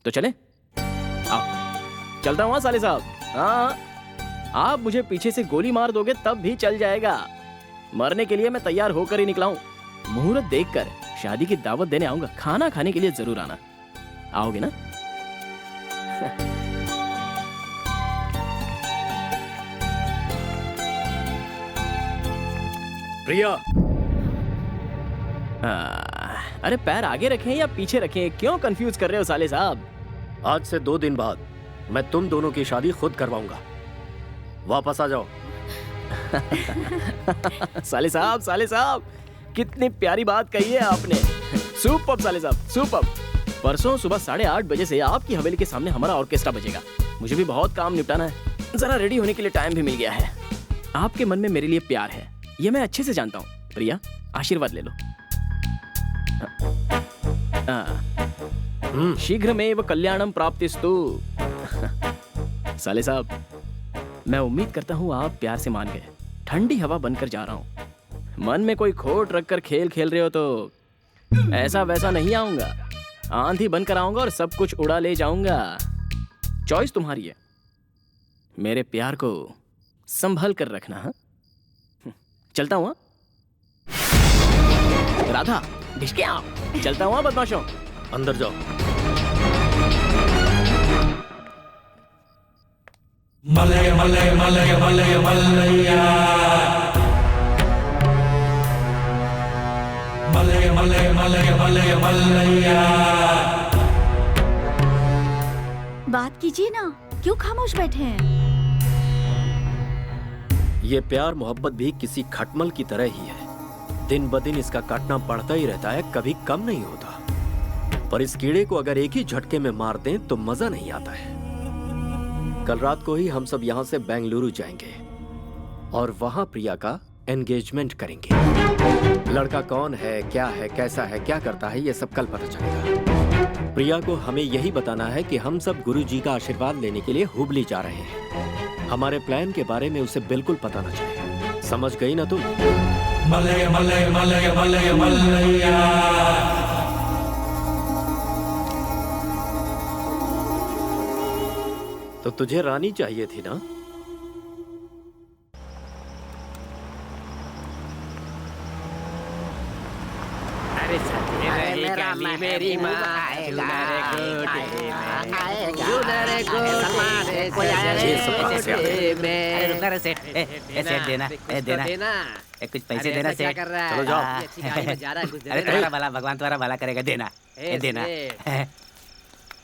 तो चलें? आओ, चलता हूं साले साहब। हाँ, आप मुझे पीछे से गोली मार दोगे तब भी चल जाएगा, मरने के लिए मैं तैयार होकर ही निकला हूं। मुहूर्त देखकर शादी की दावत देने आऊंगा, खाना खाने के लिए जरूर आना। आओगे ना? प्रिया। अरे पैर आगे रखें या पीछे रखें, क्यों कंफ्यूज कर रहे हो साले साहब? आज से 2 दिन बाद मैं तुम दोनों की शादी खुद करवाऊंगा। वापस आ जाओ। साले साहब, कितनी प्यारी बात कही है आपने। सुपर साले साहब, सुपर। परसों सुबह 8:30 बजे से आपकी हवेली के सामने हमारा ऑर्केस्ट्रा बजेगा। मुझे भी बहुत काम निपटाना है, जरा रेडी होने के लिए टाइम भी मिल गया है। आपके मन में मेरे लिए प्यार है, ये मैं अच्छे से जानता हूँ। प्रिया, आशीर्वाद ले लो। शीघ्रमेव कल्याणम प्राप्तिस्तु। साले साहब, मैं उम्मीद करता हूँ आप प्यार से मान गए। ठंडी हवा बनकर जा रहा हूँ, मन में कोई खोट रखकर खेल खेल रहे हो तो ऐसा वैसा नहीं आऊंगा, आंधी बनकर आऊंगा और सब कुछ उड़ा ले जाऊंगा। चॉइस तुम्हारी है, मेरे प्यार को संभल कर रखना। हाँ, चलता हूँ। राधा, ढिसके आओ। चलता हूँ बदमाशों। अंदर जाओ। Malay Malay Malay Malay Malaiya, Malay Malay Malay Malay Malaiya. बात कीजिए ना, क्यों खामोश बैठे हैं? ये प्यार मोहब्बत भी किसी खटमल की तरह ही है, दिन ब दिन इसका काटना बढ़ता ही रहता है, कभी कम नहीं होता। पर इस कीड़े को अगर एक ही झटके में मार दें तो मजा नहीं आता है। कल रात को ही हम सब यहाँ से बेंगलुरु जाएंगे और वहाँ प्रिया का एंगेजमेंट करेंगे। लड़का कौन है, क्या है, कैसा है, क्या करता है, ये सब कल पता चलेगा। प्रिया को हमें यही बताना है कि हम सब गुरुजी का आशीर्वाद लेने के लिए हुबली जा रहे हैं। हमारे प्लान के बारे में उसे बिल्कुल पता न चले। समझ गई ना तुम? Malay Malay Malay Malay Malaiya. तो तुझे रानी चाहिए थी ना? अरे मेरा मेरी माँ आएगा, देना कुछ पैसे देना सेठ। चलो जाओ। अरे तुम्हारा भला, भगवान तुम्हारा भला करेगा। देना देना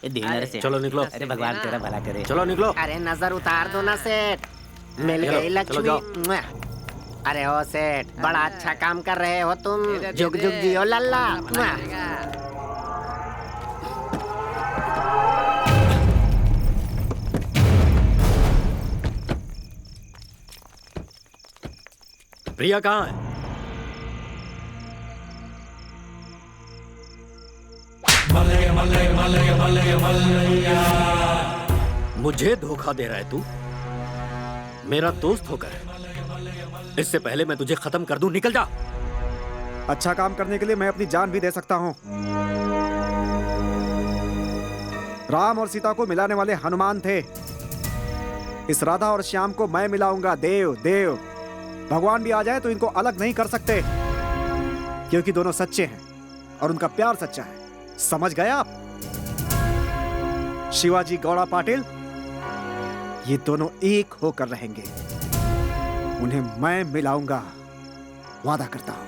देना रे सेठ। चलो निकलो। अरे भगवान तेरा भला करे। चलो निकलो। अरे नजर उतार दो ना सेठ, मिल गई लक्ष्मी। अरे ओ सेठ, बड़ा अच्छा काम कर रहे हो तुम। जुग जुग जियो लल्ला। प्रिया कहाँ है? मलय मलय मुझे धोखा दे रहा है तू? मेरा दोस्त होकर इससे पहले मैं तुझे खत्म कर दूं, निकल जा। अच्छा काम करने के लिए मैं अपनी जान भी दे सकता हूँ। राम और सीता को मिलाने वाले हनुमान थे। इस राधा और श्याम को मैं मिलाऊंगा। देव देव भगवान भी आ जाए तो इनको अलग नहीं कर सकते, क्योंकि दोनों सच्चे हैं और उनका प्यार सच्चा है। समझ गए आप? शिवाजी गौड़ा पाटिल, ये दोनों एक होकर रहेंगे। उन्हें मैं मिलाऊंगा, वादा करता हूं।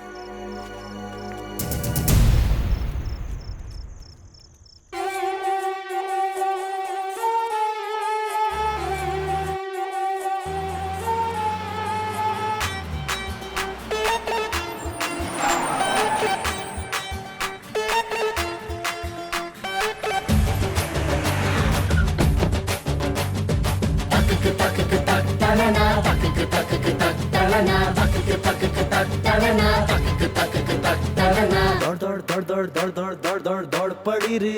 दौड़ दौड़ पड़ी रे,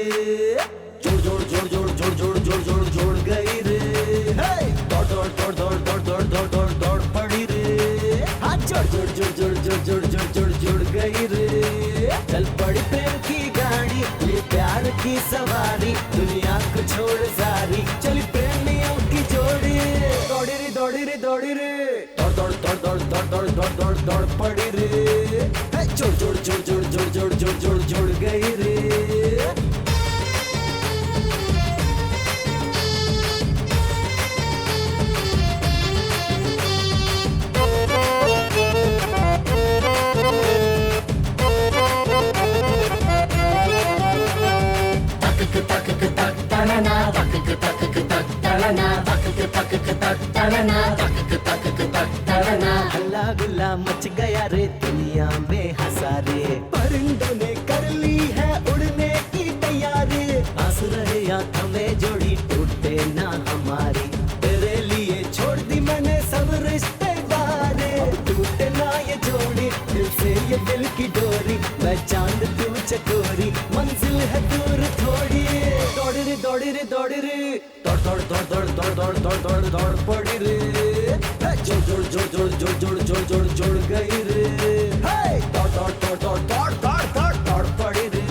जोड़ जोड़ जोड़ जोड़ जोड़ जोड़ जोड़ जोड़ जोड़ गई रे। दौड़ दौड़ दौड़ दौड़ दौड़ दौड़ दौड़ दौड़ दौड़ पड़ी रे, हाथ जोड़ जोड़ जोड़ जोड़ जोड़ जोड़ जोड़ जोड़ जोड़ गई रे। चल पड़ी प्रेम की गाड़ी, ये प्यार की सवारी, दुनिया को छोड़ सारी, चली प्रेमियों की जोड़ी। दौड़ी रे दौड़ी रे दौड़ी रे, दौड़ दौड़ दौड़ दौड़ दौड़ दौड़ दौड़ दौड़ दौड़ पड़ी रे। जोड़ जोड़ जोड़ जोड़ जोड़ जोड़ जोड़ जोड़ जोड़ गई रे। हल्ला गुल्ला मच गया रे, दुनिया में हंसा रे। परिंदों ने कर ली है उड़ने की तैयारी, आस रहे या थमे जोड़ी, टूटे ना हमारी। तेरे लिए छोड़ दी मैंने सब रिश्तेदारी, टूटे ना ये जोड़ी, दिल से ये दिल की डोरी। मैं चांद तू चकोरी, मंजिल है दूर थोड़ी। दौड़ी रे दौड़ी रे दौड़ी रे, दौड़ दौड़ दौड़ दौड़ दौड़ दौड़ दौड़ दौड़ दौड़ पड़ी रे। जोड़ जोड़ जोड़ जोड़ जोड़ जोड़ जोड़ जोड़ जोड़ गई रे। दौड़ दौड़ दौड़ दौड़ दौड़ दौड़ दौड़ दौड़ पड़ी रे।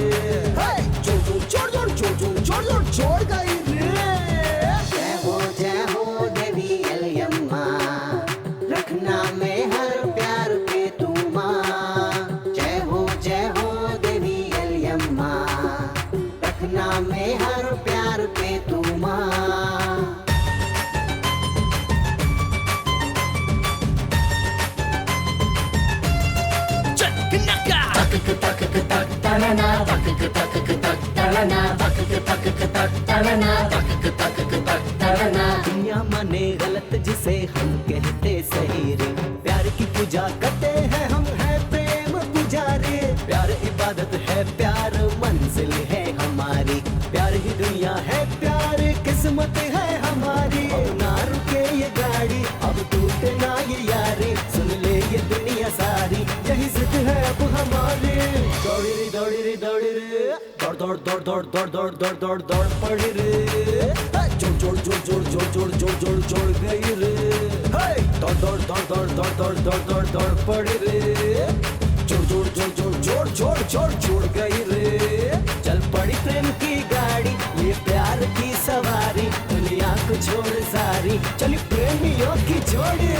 जोड़ जोड़ जोड़ जोड़ जोड़ जोड़ जोड़ जोड़ जोड़ गई रे। जय हो देवी एलियम्मा, रखना में हर प्यार पे तू माँ। जय हो देवी एलियम्मा, रखना में हर प्यार पे तू माँ। दुनिया माने गलत जिसे हम कहते सही रे, प्यार की पूजा करते हैं हम, है प्रेम पुजारी। प्यार इबादत है, प्यार मंजिल है हमारी, प्यार ही दुनिया है, प्यार किस्मत है हमारी। अब ना रुके ये गाड़ी, अब टूटे ना ये यारी, सुन ले ये दुनिया सारी, यही जिद है अब हमारी। दौड़ी रे दौड़ी रे दौड़ी रे, दौड़ दौड़ दौड़ दौड़ दौड़ दौड़ दौड़ दौड़ दौड़ पड़ी रे। जोड़ जोड़ जोड़ जोड़ जोड़ जोड़ जोड़ जोड़ जोड़ गई रे। दौड़ दौड़ दौड़ दौड़ दौड़ दौड़ दौड़ दौड़ दौड़ पड़ी रे। जोड़ जोड़ जोड़ जोड़ जोड़ जोड़ जोड़ जोड़ गई रे। चल पड़ी प्रेम की गाड़ी, ये प्यार की सवारी, दुनिया को छोड़ सारी, चली प्रेमियों की जोड़ी।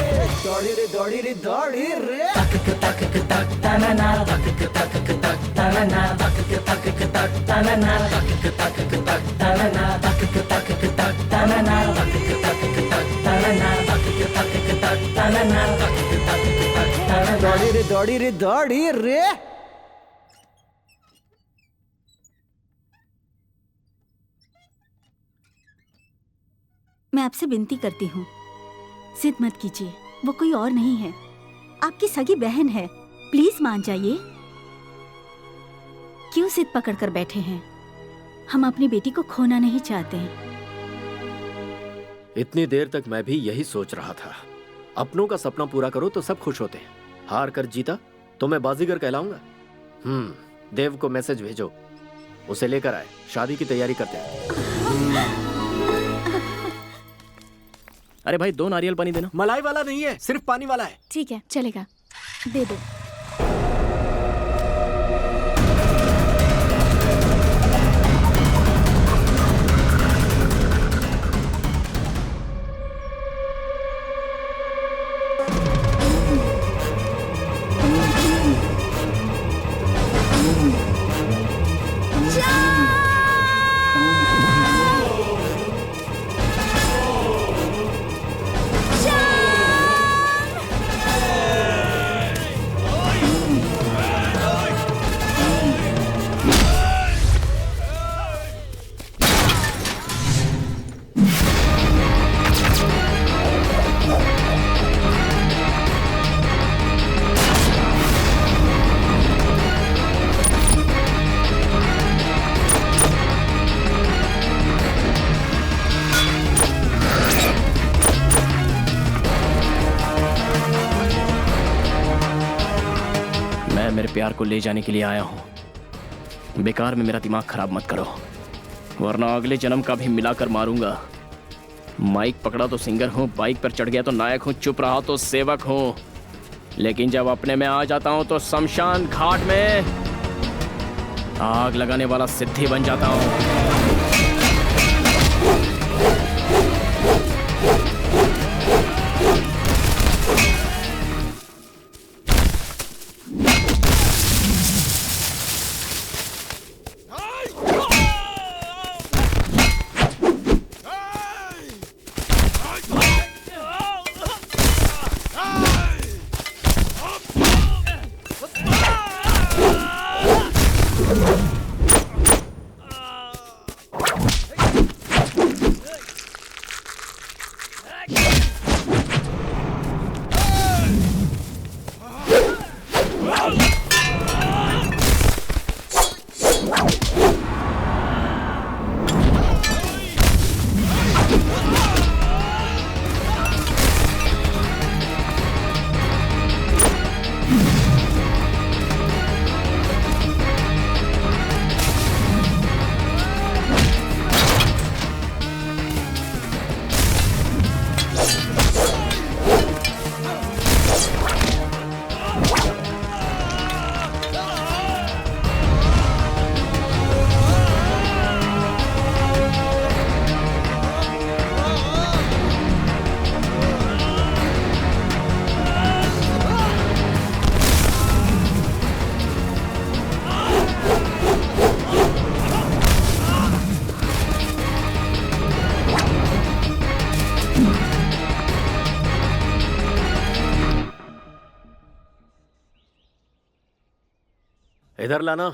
दौड़ी रे दौड़ी रे दौड़ी रे, तक तक तक तनना, तक तक तक तनना, तक तक तक तनना, तक तक तक तनना, तक तक तक तनना, तक तक तक तनना, तक तक तक तनना, तक तक तक तनना। दौड़ी रे दौड़ी रे दौड़ी रे। मैं आपसे विनती करती हूँ, जिद मत कीजिए, वो कोई और नहीं है, आपकी सगी बहन है। प्लीज मान जाइए। क्यों जिद पकड़ कर बैठे हैं? हम अपनी बेटी को खोना नहीं चाहते हैं। इतनी देर तक मैं भी यही सोच रहा था, अपनों का सपना पूरा करो तो सब खुश होते हैं, हार कर जीता तो मैं बाजीगर कहलाऊंगा। देव को मैसेज भेजो। उसे लेकर आए, शादी की तैयारी करते हैं। अरे भाई 2 नारियल पानी देना। मलाई वाला नहीं है, सिर्फ पानी वाला है। ठीक है, चलेगा, दे दो। प्यार को ले जाने के लिए आया हूं। बेकार में मेरा दिमाग खराब मत करो, वरना अगले जन्म का भी मिलाकर मारूंगा। माइक पकड़ा तो सिंगर हूं, बाइक पर चढ़ गया तो नायक हूं, चुप रहा तो सेवक हूं, लेकिन जब अपने में आ जाता हूं तो शमशान घाट में आग लगाने वाला सिद्धि बन जाता हूं। इधर लाना।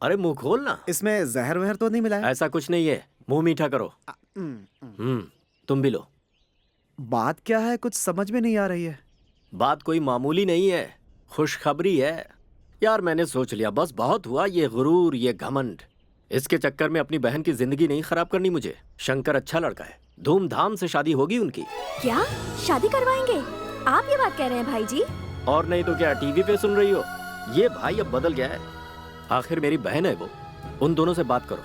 अरे मुंह खोलना। इसमें जहर वहर तो नहीं मिला है? ऐसा कुछ नहीं है, मुंह मीठा करो। तुम भी लो। बात क्या है, कुछ समझ में नहीं आ रही है। बात कोई मामूली नहीं है, खुशखबरी है। यार मैंने सोच लिया, बस बहुत हुआ ये गुरूर, ये घमंड। इसके चक्कर में अपनी बहन की जिंदगी नहीं खराब करनी मुझे। शंकर अच्छा लड़का है, धूमधाम से शादी होगी उनकी। क्या शादी करवाएंगे? आप ये बात कह रहे हैं भाई जी? और नहीं तो क्या, टीवी पे सुन रही हो? ये भाई अब बदल गया है। आखिर मेरी बहन है वो, उन दोनों से बात करो।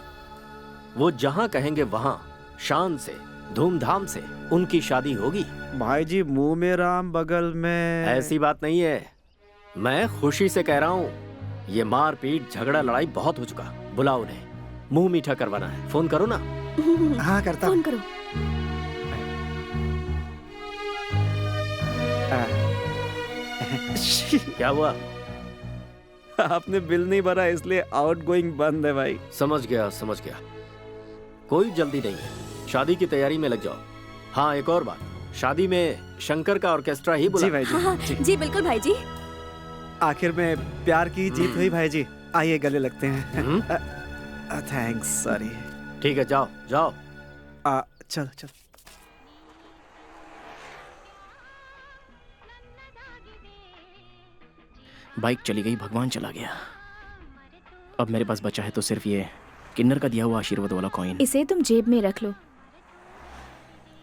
वो जहाँ कहेंगे वहाँ शान से, धूमधाम से उनकी शादी होगी। भाई जी मुंह में राम बगल में। ऐसी बात नहीं है, मैं खुशी से कह रहा हूँ। ये मार पीट झगड़ा लड़ाई बहुत हो चुका। बुलाओ उन्हें, मुंह मीठा करवाना है। फोन करो ना। हाँ करता। फोन करो। क्या हुआ? आपने बिल नहीं भरा इसलिए आउटगोइंग बंद है भाई। समझ गया समझ गया, कोई जल्दी नहीं है, शादी की तैयारी में लग जाओ। हाँ एक और बात, शादी में शंकर का ऑर्केस्ट्रा ही बुला। जी भाई जी। हाँ, जी बिल्कुल भाई जी। आखिर में प्यार की जीत हुई भाई जी। आइए गले लगते हैं। Thanks, sorry. ठीक है जाओ जाओ। चलो चलो। बाइक चली गई, भगवान चला गया। अब मेरे पास बचा है तो सिर्फ ये किन्नर का दिया हुआ आशीर्वाद वाला कॉइन। इसे तुम जेब में रख लो।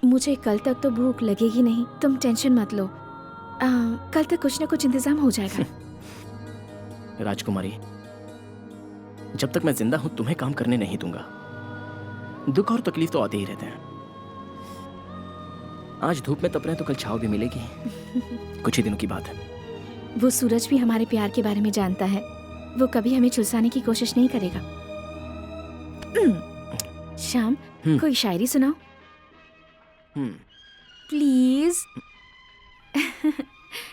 मुझे कल तक तो भूख लगेगी नहीं, तुम टेंशन मत लो। कल तक कुछ ना कुछ इंतजाम हो जाएगा। राजकुमारी, जब तक मैं जिंदा हूं तुम्हें काम करने नहीं दूंगा। दुख और तकलीफ तो आते ही रहते हैं। आज धूप में तप रहे हैं तो कल छाव भी मिलेगी। कुछ ही दिनों की बात है। वो सूरज भी हमारे प्यार के बारे में जानता है। वो कभी हमें झुलसाने की कोशिश नहीं करेगा। श्याम, कोई शायरी सुनाओ प्लीज।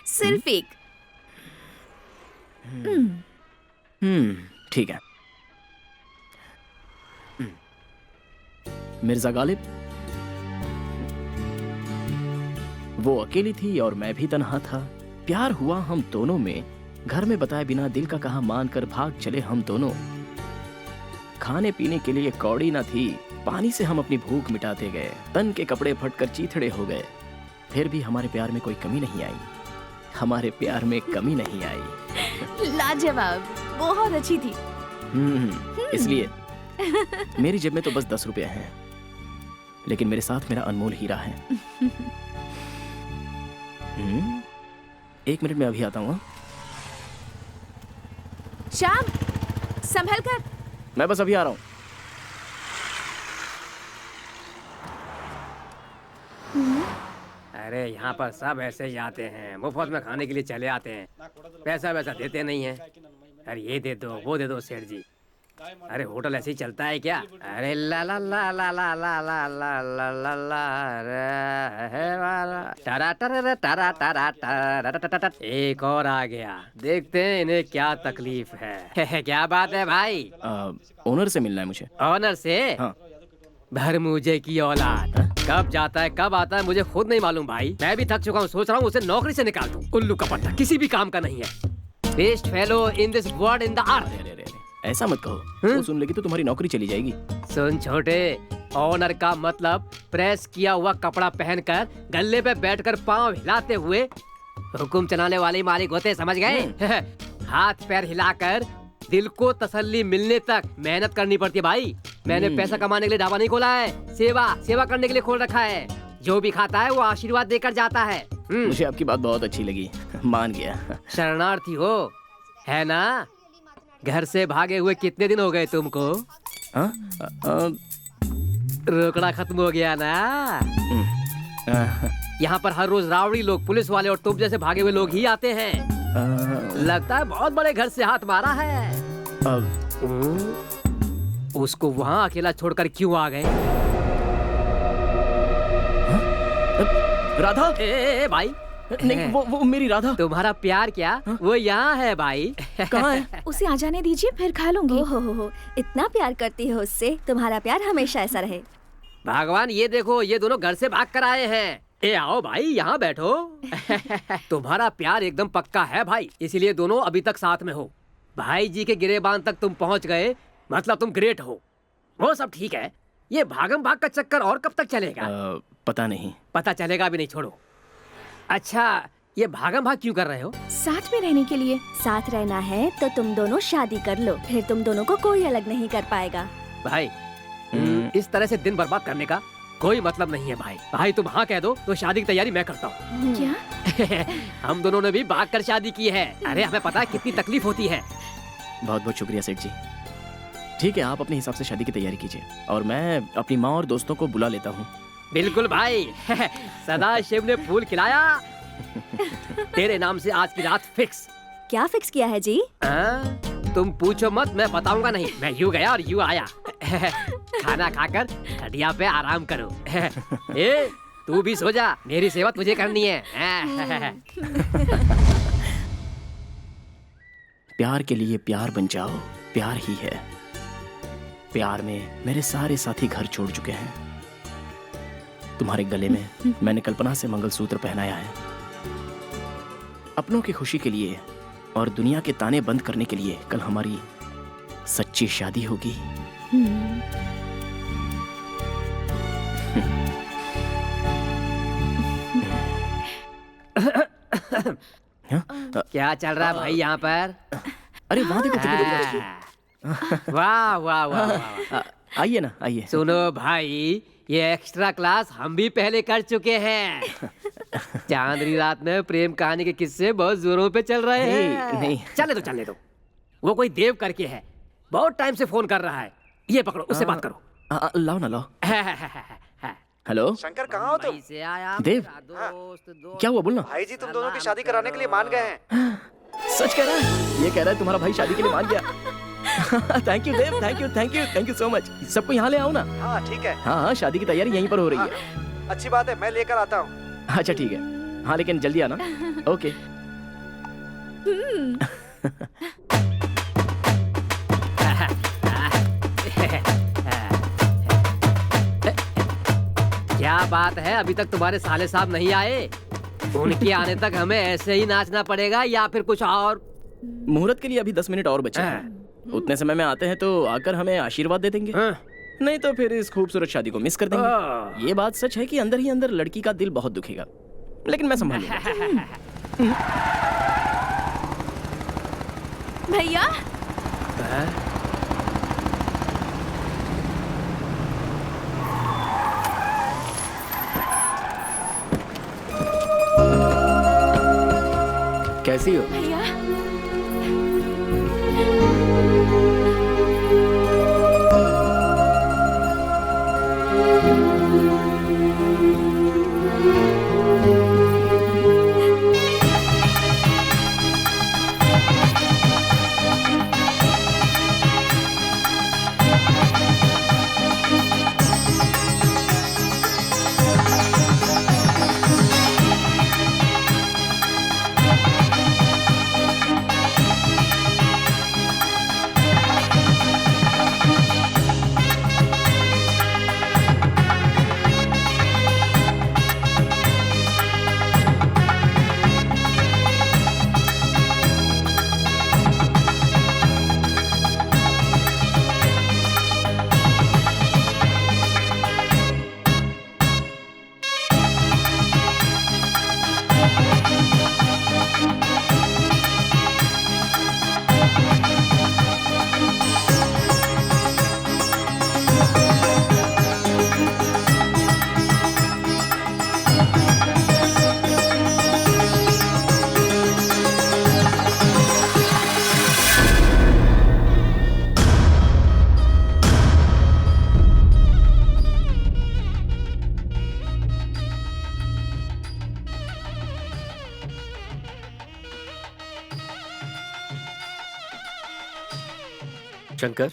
सिर्फ एक। ठीक है। मिर्जा गालिब, वो अकेली थी और मैं भी तन्हा था। प्यार हुआ हम दोनों में, घर में बताए बिना दिल का कहा मानकर भाग चले हम दोनों। खाने पीने के लिए कौड़ी ना थी, पानी से हम अपनी भूख मिटाते गए। तन के कपड़े फटकर चीथड़े हो गए, फिर भी हमारे प्यार में कोई कमी नहीं आई। हमारे प्यार में कमी नहीं आई। लाजवाब, बहुत अच्छी थी। इसलिए मेरी जेब में तो बस 10 रुपए हैं, लेकिन मेरे साथ मेरा अनमोल हीरा है। 1 मिनट में अभी आता हूँ। श्याम, संभल कर। मैं बस अभी आ रहा हूँ। अरे यहाँ पर सब ऐसे ही आते हैं, मुफ्त में खाने के लिए चले आते हैं, पैसा वैसा देते नहीं है। अरे ये दे दो, वो दे दो सेठ जी। अरे होटल ऐसे ही चलता है क्या? अरे ला ला ला ला ला ला ला ला ला ला ला टरा टरा टरा टरा टरा। एक और आ गया, देखते हैं इन्हें क्या तकलीफ है। क्या बात है भाई? ओनर से मिलना है मुझे। ऑनर से? हाँ। भरमूजे की औलाद, कब जाता है कब आता है मुझे खुद नहीं मालूम भाई। मैं भी थक चुका हूँ, सोच रहा हूँ उसे नौकरी से निकाल दूं। उल्लू का पट्टा, किसी भी काम का नहीं है। Best fellow in this world in the earth. ऐसा मत कहो, वो सुन लेगी तो तुम्हारी नौकरी चली जाएगी। सुन छोटे, ऑनर का मतलब प्रेस किया हुआ कपड़ा पहनकर गल्ले पे बैठकर पाँव हिलाते हुए हुकुम चलाने वाले मालिक होते, समझ गए? हाथ पैर हिलाकर दिल को तसल्ली मिलने तक मेहनत करनी पड़ती है भाई। मैंने पैसा कमाने के लिए ढाबा नहीं खोला है, सेवा करने के लिए खोल रखा है। जो भी खाता है वो आशीर्वाद देकर जाता है। मुझे आपकी बात बहुत अच्छी लगी, मान गया। शरणार्थी हो, है ना? घर से भागे हुए कितने दिन हो गए तुमको? रोकड़ा खत्म हो गया ना? यहाँ पर हर रोज रावड़ी लोग, पुलिस वाले और तुम जैसे भागे हुए लोग ही आते हैं। लगता है बहुत बड़े घर से हाथ मारा है। उसको वहाँ अकेला छोड़कर क्यों आ गए? राधा? ए भाई, नहीं, वो मेरी राधा। तुम्हारा प्यार क्या वो यहाँ है भाई। कहाँ है? उसे आ जाने दीजिए, फिर खा लूंगी। हो, इतना प्यार करती हो उससे, तुम्हारा प्यार हमेशा ऐसा रहे। भगवान, ये देखो, ये दोनों घर से भाग कर आए हैं। ए आओ भाई, यहाँ बैठो। तुम्हारा प्यार एकदम पक्का है भाई, इसीलिए दोनों अभी तक साथ में हो। भाई जी के गिरेबान तक तुम पहुँच गए, मतलब तुम ग्रेट हो। वो सब ठीक है, ये भागम भाग का चक्कर और कब तक चलेगा? पता नहीं। पता चलेगा भी नहीं, छोड़ो। अच्छा, ये भागम भाग क्यों कर रहे हो? साथ में रहने के लिए। साथ रहना है तो तुम दोनों शादी कर लो, फिर तुम दोनों को कोई अलग नहीं कर पाएगा। भाई, इस तरह से दिन बर्बाद करने का कोई मतलब नहीं है भाई। भाई तुम हाँ कह दो तो शादी की तैयारी मैं करता हूँ। क्या? हम दोनों ने भी भाग कर शादी की है। अरे हमें पता है कितनी तकलीफ होती है। बहुत बहुत शुक्रिया सेठ जी। ठीक है, आप अपने हिसाब से शादी की तैयारी कीजिए और मैं अपनी माँ और दोस्तों को बुला लेता हूँ। बिल्कुल भाई। सदा शिव ने फूल खिलाया। तेरे नाम से आज की रात फिक्स। क्या फिक्स किया है जी? तुम पूछो मत, मैं बताऊंगा नहीं। मैं यूं गया और यूं आया। खाना खाकर खटिया पे आराम करो। ए, तू भी सो जा, मेरी सेवा तुझे करनी है। प्यार के लिए प्यार बन जाओ, प्यार ही है। प्यार में मेरे सारे साथी घर छोड़ चुके हैं। तुम्हारे गले में मैंने कल्पना से मंगलसूत्र पहनाया है। अपनों की खुशी के लिए और दुनिया के ताने बंद करने के लिए कल हमारी सच्ची शादी होगी। क्या चल रहा है भाई यहाँ पर? अरे वहाँ देखो। वाह वाह वाह। आइए ना, आइए। सुनो भाई, ये एक्स्ट्रा क्लास हम भी पहले कर चुके हैं। चांदनी रात में प्रेम कहानी के किस्से बहुत जोरों पे चल रहे हैं। नहीं। चलने दो। वो कोई देव करके है, बहुत टाइम से फोन कर रहा है। ये पकड़ो, उससे बात करो। लाओ ना, लाओ। हेलो शंकर, कहाँ हो तुम? देव, क्या हुआ बोलना। भाई जी तुम दोनों की शादी कराने के लिए मान गए हैं। सच कह रहा है? ये कह रहा है तुम्हारा भाई शादी के लिए मान गया। Thank you Dev, thank you so much. सबको यहाँ ले आओ ना। हाँ ठीक है। हाँ, शादी की तैयारी यहीं पर हो रही है। अच्छी बात है, मैं लेकर आता हूँ। अच्छा ठीक है। हाँ लेकिन जल्दी आना। ओके। क्या बात है, अभी तक तुम्हारे साले साहब नहीं आए? उनके आने तक हमें ऐसे ही नाचना पड़ेगा या फिर कुछ और? मुहूर्त के लिए अभी 10 मिनट और बचे हैं। उतने समय में आते हैं तो आकर हमें आशीर्वाद दे देंगे। नहीं तो फिर इस खूबसूरत शादी को मिस कर देंगे। ये बात सच है कि अंदर ही अंदर लड़की का दिल बहुत दुखेगा, लेकिन मैं संभालूंगा। भैया कैसी हो? भैया शंकर,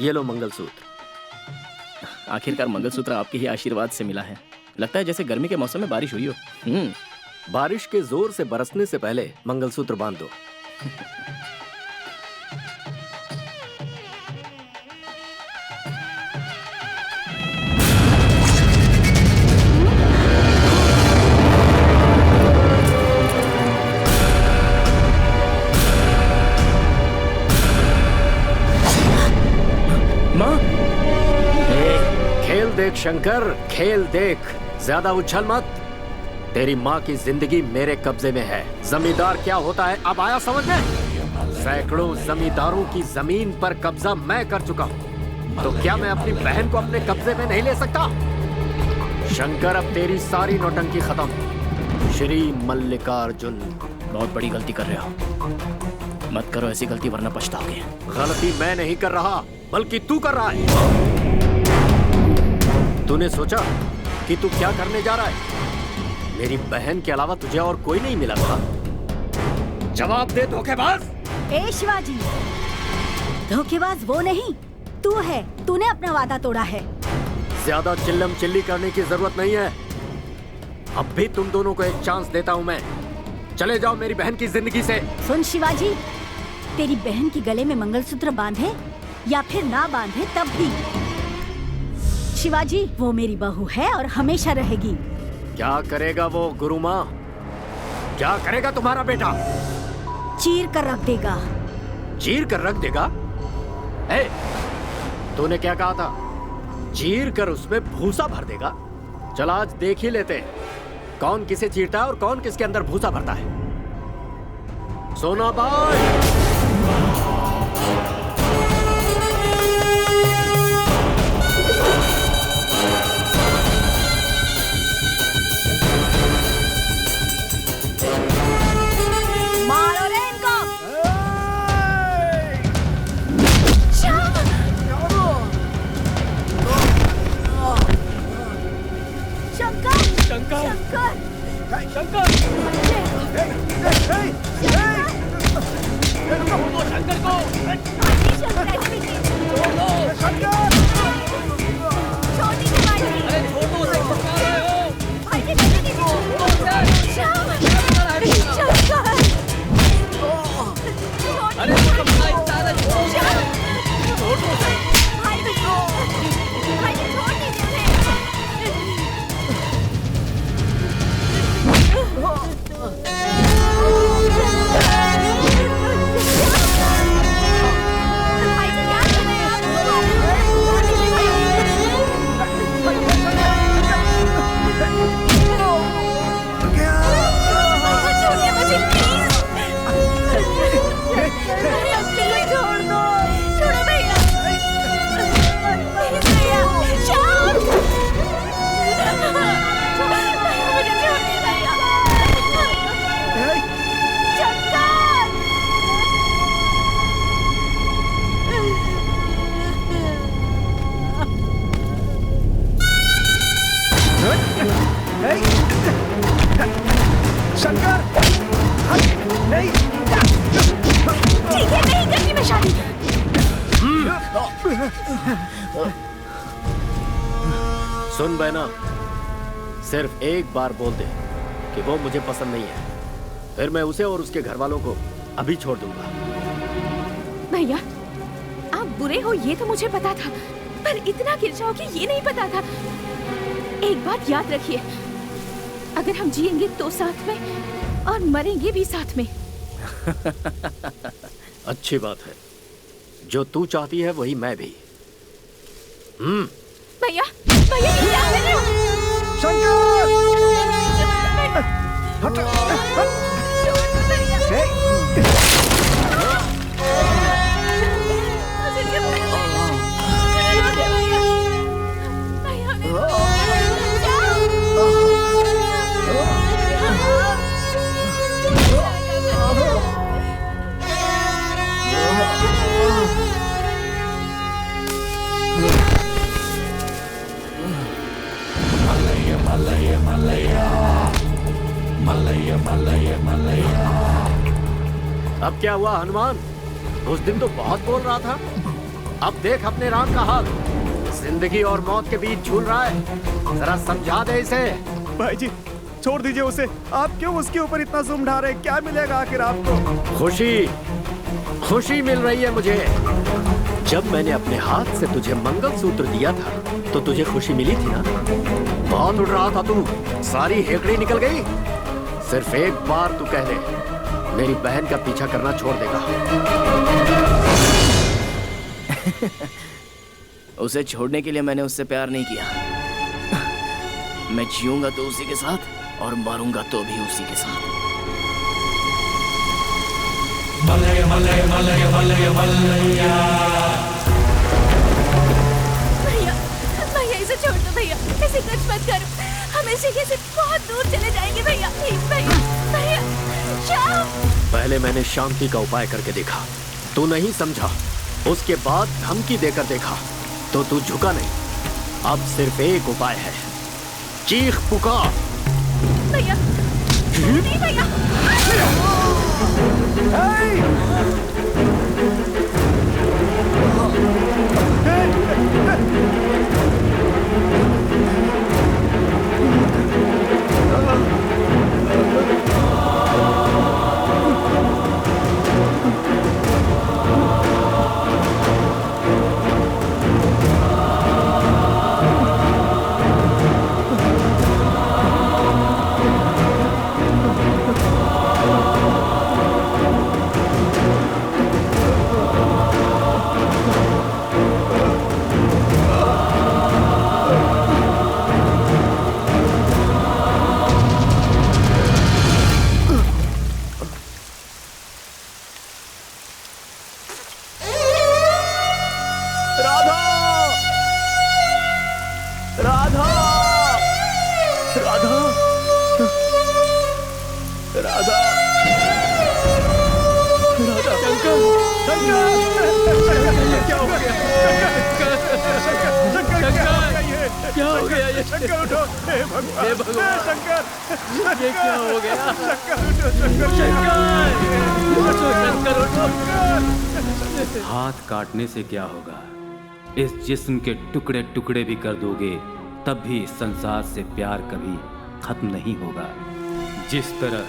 ये लो मंगलसूत्र। आखिरकार मंगलसूत्र आपके ही आशीर्वाद से मिला है। लगता है जैसे गर्मी के मौसम में बारिश हुई हो। बारिश के जोर से बरसने से पहले मंगलसूत्र बांध दो। देख शंकर, खेल देख, ज्यादा उछल मत। तेरी माँ की जिंदगी मेरे कब्जे में है। जमींदार क्या होता है अब आया समझ में? सैकड़ों जमींदारों की जमीन पर कब्जा मैं कर चुका हूँ, तो क्या मैं अपनी बहन को अपने कब्जे में नहीं ले सकता? शंकर, अब तेरी सारी नौटंकी खत्म। श्री मल्लिकार्जुन। बहुत बड़ी गलती कर रहे हो। मत करो ऐसी गलती वरना पछताओगे। गलती मैं नहीं कर रहा, बल्कि तू कर रहा है। तूने सोचा कि तू क्या करने जा रहा है? मेरी बहन के अलावा तुझे और कोई नहीं मिला था? जवाब दे धोखेबाज। ए शिवाजी, धोखेबाज वो नहीं, तू है। तूने अपना वादा तोड़ा है। ज्यादा चिल्लम चिल्ली करने की जरूरत नहीं है। अब भी तुम दोनों को एक चांस देता हूँ मैं। चले जाओ मेरी बहन की जिंदगी से। सुन शिवाजी, तेरी बहन की गले में मंगलसूत्र बांधे या फिर ना बांधे तब भी शिवाजी वो मेरी बहू है और हमेशा रहेगी। क्या करेगा वो गुरु माँ? क्या करेगा तुम्हारा बेटा? चीर कर रख देगा। चीर कर रख देगा? ए, तूने क्या कहा था? चीर कर उसमें भूसा भर देगा? चल आज देख ही लेते हैं कौन किसे चीरता है और कौन किसके अंदर भूसा भरता है। सोना बाई। मारो रे इनको। शंकर शंकर शंकर शंकर शंकर को छोड़ दीजिए भाई। अरे छोड़ दो उसे, कहाँ रहे हो? भाई जी छोड़ दीजिए। श्याम, शंकर अरे वो तो भाई सारा छोड़ दो उसे। भाई जी छोड़ दीजिए भाई जी क्या कर रहे हैं आप? छोड़ दीजिए भाई। छोड़िए मुझे प्लीज। भैया प्लीज छोड़ दो। छोड़ो भैया। प्लीज भैया। श्याम। मुझे छोड़िए भैया। शंकर। शंकर नहीं। ठीक है नहीं करती मैं शादी। सुन बहना, सिर्फ एक बार बोल दे कि वो मुझे पसंद नहीं है, फिर मैं उसे और उसके घर वालों को अभी छोड़ दूंगा। भैया आप बुरे हो ये तो मुझे पता था, पर इतना गिर जाओगे ये नहीं पता था। एक बात याद रखिए, अगर हम जिएंगे तो साथ में और मरेंगे भी साथ में। अच्छी बात है, जो तू चाहती है वही मैं भी। भैया भैया ये क्या कर रहे हो? शंकर अब क्या हुआ हनुमान? उस दिन तो बहुत बोल रहा था, अब देख अपने राम का हाल, जिंदगी और मौत के बीच झूल रहा है। जरा समझा दे इसे। भाई जी छोड़ दीजिए उसे। आप क्यों उसके ऊपर इतना जुल्म ढा रहे हैं? क्या मिलेगा आखिर आपको? खुशी, खुशी मिल रही है मुझे। जब मैंने अपने हाथ से तुझे मंगलसूत्र दिया था तो तुझे खुशी मिली थी ना? बहुत उड़ रहा था तू, सारी हेकड़ी निकल गई। सिर्फ एक बार तू कह दे, मेरी बहन का पीछा करना छोड़ देगा। उसे छोड़ने के लिए मैंने उससे प्यार नहीं किया। मैं जीऊंगा तो उसी के साथ और मरूंगा तो भी उसी के साथ। Malay Malay Malay Malay Malaiya. भैया भैया इसे छोड़ दो भैया, इसे कुछ मत करो। हम इस जगह से बहुत दूर चले जाएंगे भैया। प्लीज भैया भैया। श्याम। पहले मैंने शांति का उपाय करके देखा, तू नहीं समझा। उसके बाद धमकी देकर देखा तो तू झुका नहीं। अब सिर्फ एक उपाय है, चीख पुकार। भैया नहीं भैया। क्या हो गया ये? शंकर उठो, हे भगवान, हे भगवान, शंकर, ये क्या हो गया? शंकर उठो, शंकर, शंकर उठो। हाथ काटने से क्या होगा? इस जिस्म के टुकड़े टुकड़े भी कर दोगे तब भी इस संसार से प्यार कभी खत्म नहीं होगा। जिस तरह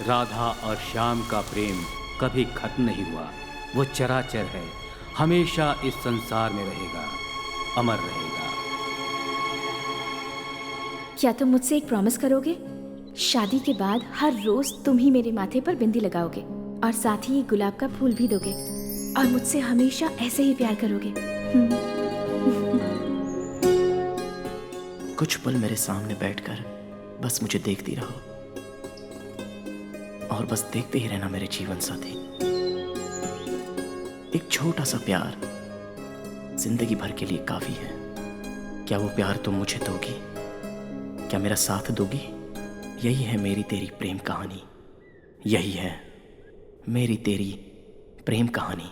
राधा और श्याम का प्रेम कभी खत्म नहीं हुआ, वो चराचर है, हमेशा इस संसार में रहेगा, अमर रहेगा। क्या तुम मुझसे एक प्रॉमिस करोगे? शादी के बाद हर रोज तुम ही मेरे माथे पर बिंदी लगाओगे और साथ ही गुलाब का फूल भी दोगे और मुझसे हमेशा ऐसे ही प्यार करोगे। कुछ पल मेरे सामने बैठकर बस मुझे देखती रहो और बस देखते ही रहना मेरे जीवन साथी। एक छोटा सा प्यार जिंदगी भर के लिए काफी है। क्या वो प्यार तुम मुझे दोगी? क्या मेरा साथ दोगी? यही है मेरी तेरी प्रेम कहानी, यही है मेरी तेरी प्रेम कहानी।